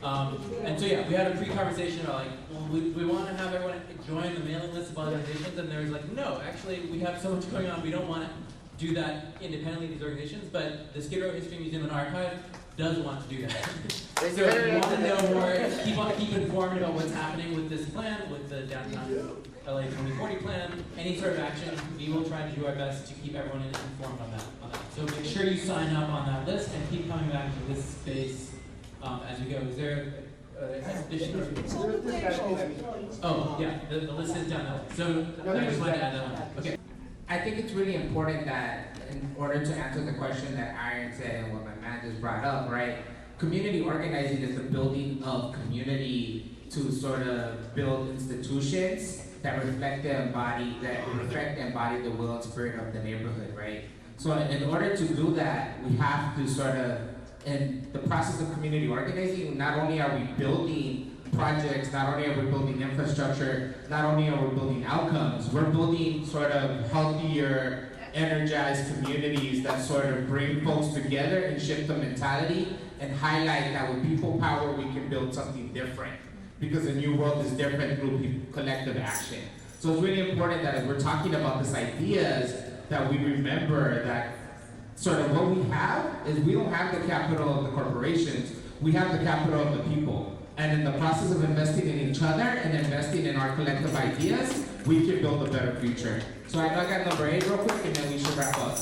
And so yeah, we had a pre-conversation about we want to have everyone join the mailing list of organizations, and there was no, actually we have so much going on, we don't want to do that independently of these organizations, but the Skid Row History Museum and Archive does want to do that. So if you want to know more, keep informed about what's happening with this plan, with the Downtown LA 2040 plan, any sort of action, we will try to do our best to keep everyone informed on that. So make sure you sign up on that list and keep coming back to this space as we go. Is there additional? Oh, yeah, the list is down there. So I just wanted to add that one. Okay. I think it's really important that in order to answer the question that Iron said and what my man just brought up, right? Community organizing is the building of community to sort of build institutions that reflect and embody the will and spirit of the neighborhood, right? So in order to do that, we have to sort of, in the process of community organizing, not only are we building projects, not only are we building infrastructure, not only are we building outcomes, we're building sort of healthier, energized communities that sort of bring folks together and shift the mentality and highlight that with people power we can build something different. Because the new world is different through collective action. So it's really important that as we're talking about these ideas, that we remember that sort of what we have is we don't have the capital of the corporations, we have the capital of the people. And in the process of investing in each other and investing in our collective ideas, we can build a better future. So I got number 8 real quick and then we should wrap up.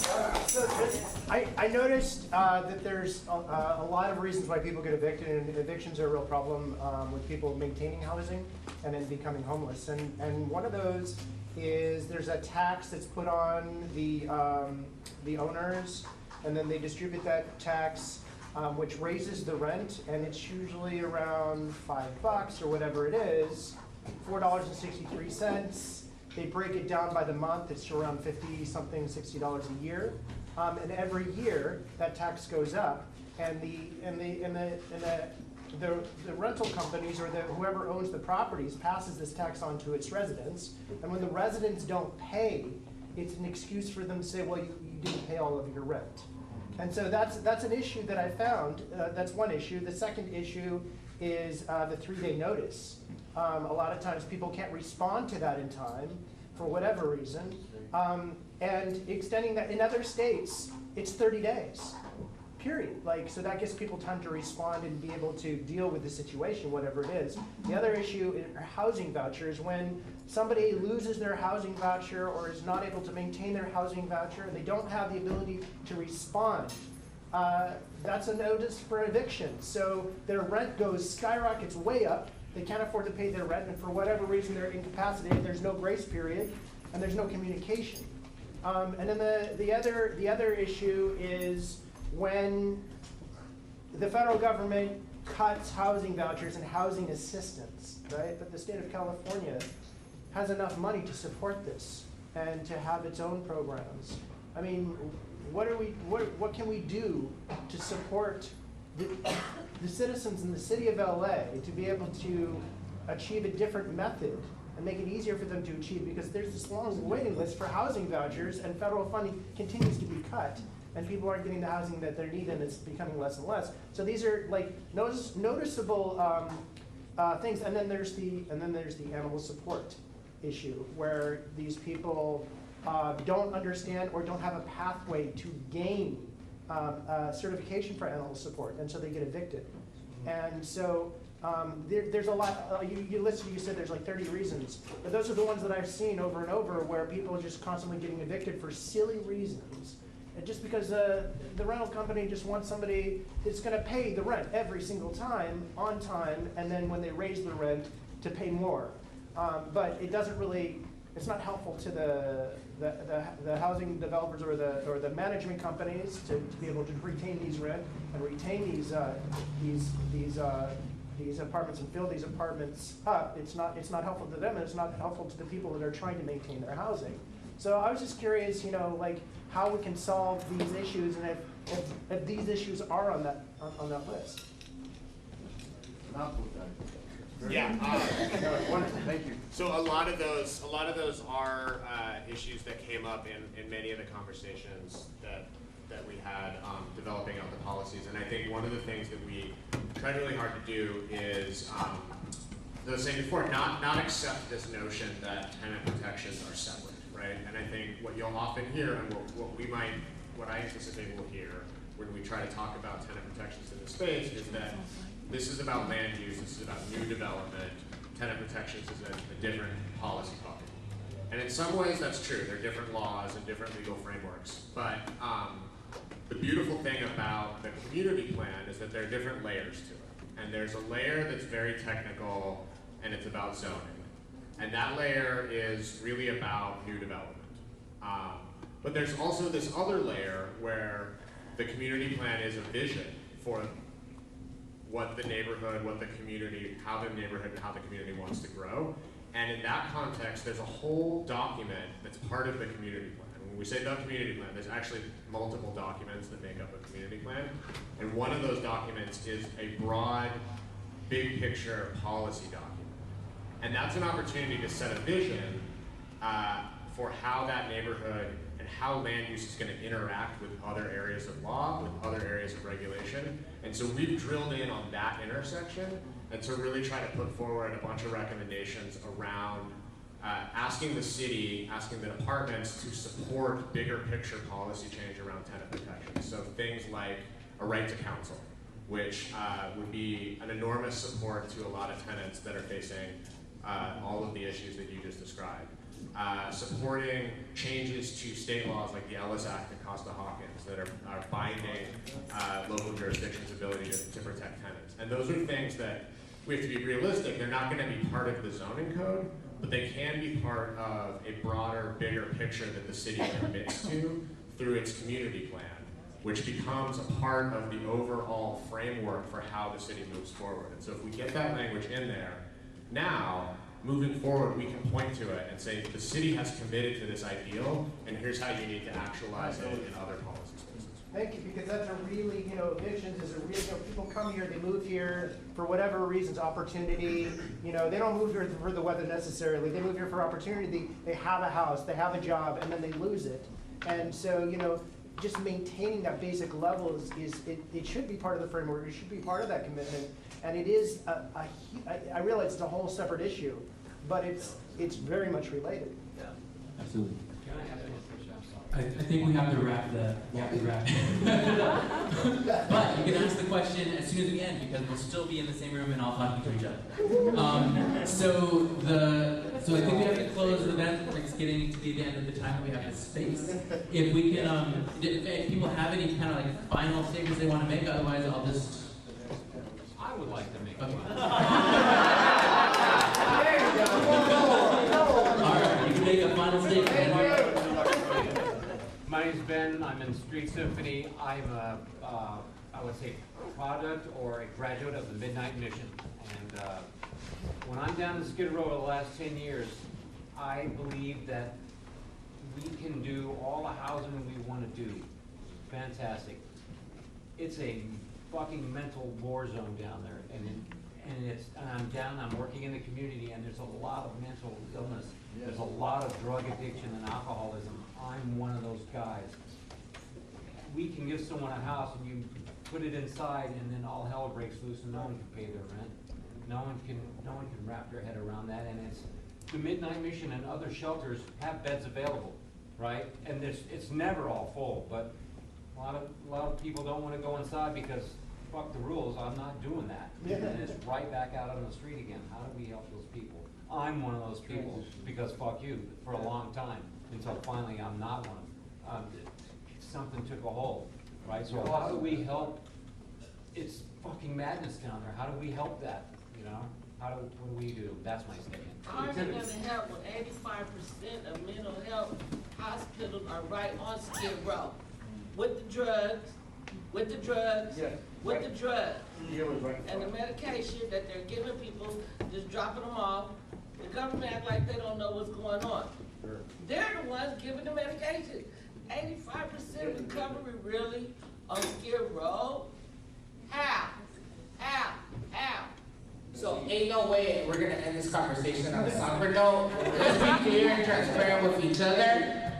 I noticed that there's a lot of reasons why people get evicted, and evictions are a real problem with people maintaining housing and then becoming homeless. And one of those is there's a tax that's put on the owners, and then they distribute that tax, which raises the rent, and it's usually around $5 or whatever it is, $4.63. They break it down by the month, it's around $50-something, $60 a year. And every year that tax goes up, and the rental companies or whoever owns the properties passes this tax on to its residents. And when the residents don't pay, it's an excuse for them to say, well, you didn't pay all of your rent. And so that's an issue that I found. That's one issue. The second issue is the 3-day notice. A lot of times people can't respond to that in time for whatever reason. And extending that in other states, it's 30 days, period. So that gives people time to respond and be able to deal with the situation, whatever it is. The other issue are housing vouchers. When somebody loses their housing voucher or is not able to maintain their housing voucher and they don't have the ability to respond, that's a notice for eviction. So their rent skyrockets way up. They can't afford to pay their rent, and for whatever reason they're incapacitated. There's no grace period, and there's no communication. And then the other issue is when the federal government cuts housing vouchers and housing assistance, right? But the state of California has enough money to support this and to have its own programs. I mean, what can we do to support the citizens in the city of LA to be able to achieve a different method and make it easier for them to achieve, because there's this long waiting list for housing vouchers and federal funding continues to be cut and people aren't getting the housing that they need, and it's becoming less and less. So these are like noticeable things. And then there's the animal support issue, where these people don't understand or don't have a pathway to gain certification for animal support, and so they get evicted. And so there's a lot, you said there's like 30 reasons, but those are the ones that I've seen over and over, where people are just constantly getting evicted for silly reasons. And just because the rental company just wants somebody that's gonna pay the rent every single time, on time, and then when they raise the rent, to pay more. But it doesn't really, it's not helpful to the housing developers or the management companies to be able to retain these rent and retain these apartments and fill these apartments up. It's not helpful to them, and it's not helpful to the people that are trying to maintain their housing. So I was just curious, like how we can solve these issues, and if these issues are on that list. Yeah. Wonderful. Thank you. So a lot of those are issues that came up in many of the conversations that we had developing out the policies. And I think one of the things that we tried really hard to do is, as I was saying before, not accept this notion that tenant protections are separate, right? And I think what you'll often hear, and what I anticipate we'll hear when we try to talk about tenant protections in this space, is that this is about land use, this is about new development. Tenant protections is a different policy topic. And in some ways that's true. There are different laws and different legal frameworks. But the beautiful thing about the community plan is that there are different layers to it. And there's a layer that's very technical, and it's about zoning. And that layer is really about new development. But there's also this other layer where the community plan is a vision for what the neighborhood, what the community, how the neighborhood and how the community wants to grow. And in that context, there's a whole document that's part of the community plan. When we say the community plan, there's actually multiple documents that make up a community plan. And one of those documents is a broad, big picture policy document. And that's an opportunity to set a vision for how that neighborhood and how land use is going to interact with other areas of law, with other areas of regulation. And so we've drilled in on that intersection and to really try to put forward a bunch of recommendations around asking the city, asking the departments to support bigger picture policy change around tenant protection. So things like a right to counsel, which would be an enormous support to a lot of tenants that are facing all of the issues that you just described. Supporting changes to state laws like the Ellis Act and Costa-Hawkins that are binding local jurisdictions' ability to protect tenants. And those are things that we have to be realistic. They're not going to be part of the zoning code, but they can be part of a broader, bigger picture that the city commits to through its community plan, which becomes a part of the overall framework for how the city moves forward. And so if we get that language in there, now, moving forward, we can point to it and say, the city has committed to this ideal, and here's how you need to actualize it in other policy spaces. Thank you, because that's a really, evictions is a real, people come here, they move here for whatever reasons, opportunity, they don't move here for the weather necessarily, they move here for opportunity, they have a house, they have a job, and then they lose it. And so, just maintaining that basic level it should be part of the framework, it should be part of that commitment. And it is, I realize it's a whole separate issue, but it's very much related. Yeah, absolutely. Can I ask one question? I think we have to wrap But you can ask the question as soon as we end, because we'll still be in the same room and all talking to each other. So I think we have to close the event. It's getting to be the end of the time we have this space. If we can, if people have any kind of final statements they want to make, otherwise I'll just. I would like to make one. There you go. All right, you can make a final statement. My name's Ben. I'm in Street Symphony. I'm I would say, product or a graduate of the Midnight Mission. And when I'm down the Skid Row the last 10 years, I believe that we can do all the housing we want to do. Fantastic. It's a fucking mental war zone down there, and I'm working in the community, and there's a lot of mental illness. There's a lot of drug addiction and alcoholism. I'm one of those guys. We can give someone a house and you put it inside, and then all hell breaks loose, and no one can pay their rent. No one can wrap their head around that. And it's the Midnight Mission and other shelters have beds available, right? And it's never all full, but a lot of people don't want to go inside because fuck the rules. I'm not doing that. And it's right back out on the street again. How do we help those people? I'm one of those people because fuck you for a long time until finally I'm not one. Something took a hold, right? So how do we help? It's fucking madness down there. How do we help that? What do we do? That's my statement. How are we going to help when 85% of mental health hospitals are right on Skid Row? With the drugs, and the medication that they're giving people, just dropping them off. The government act like they don't know what's going on. Sure. They're the ones giving the medication. 85% recovery really on Skid Row? How? So ain't no way we're gonna end this conversation on a somber note. Let's be clear and transparent with each other.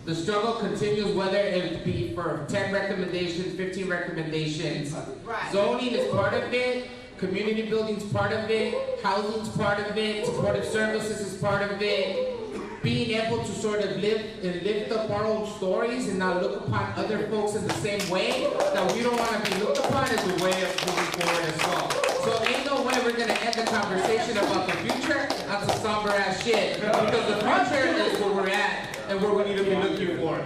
The struggle continues, whether it be for 10 recommendations, 15 recommendations. Right. Zoning is part of it, community building's part of it, housing's part of it, supportive services is part of it. Being able to sort of lift up our own stories and not look upon other folks in the same way that we don't want to be looked upon is a way of moving forward as well. So ain't no way we're going to end the conversation about the future on some somber ass shit. Because the future is where we're at and where we need to be looking for.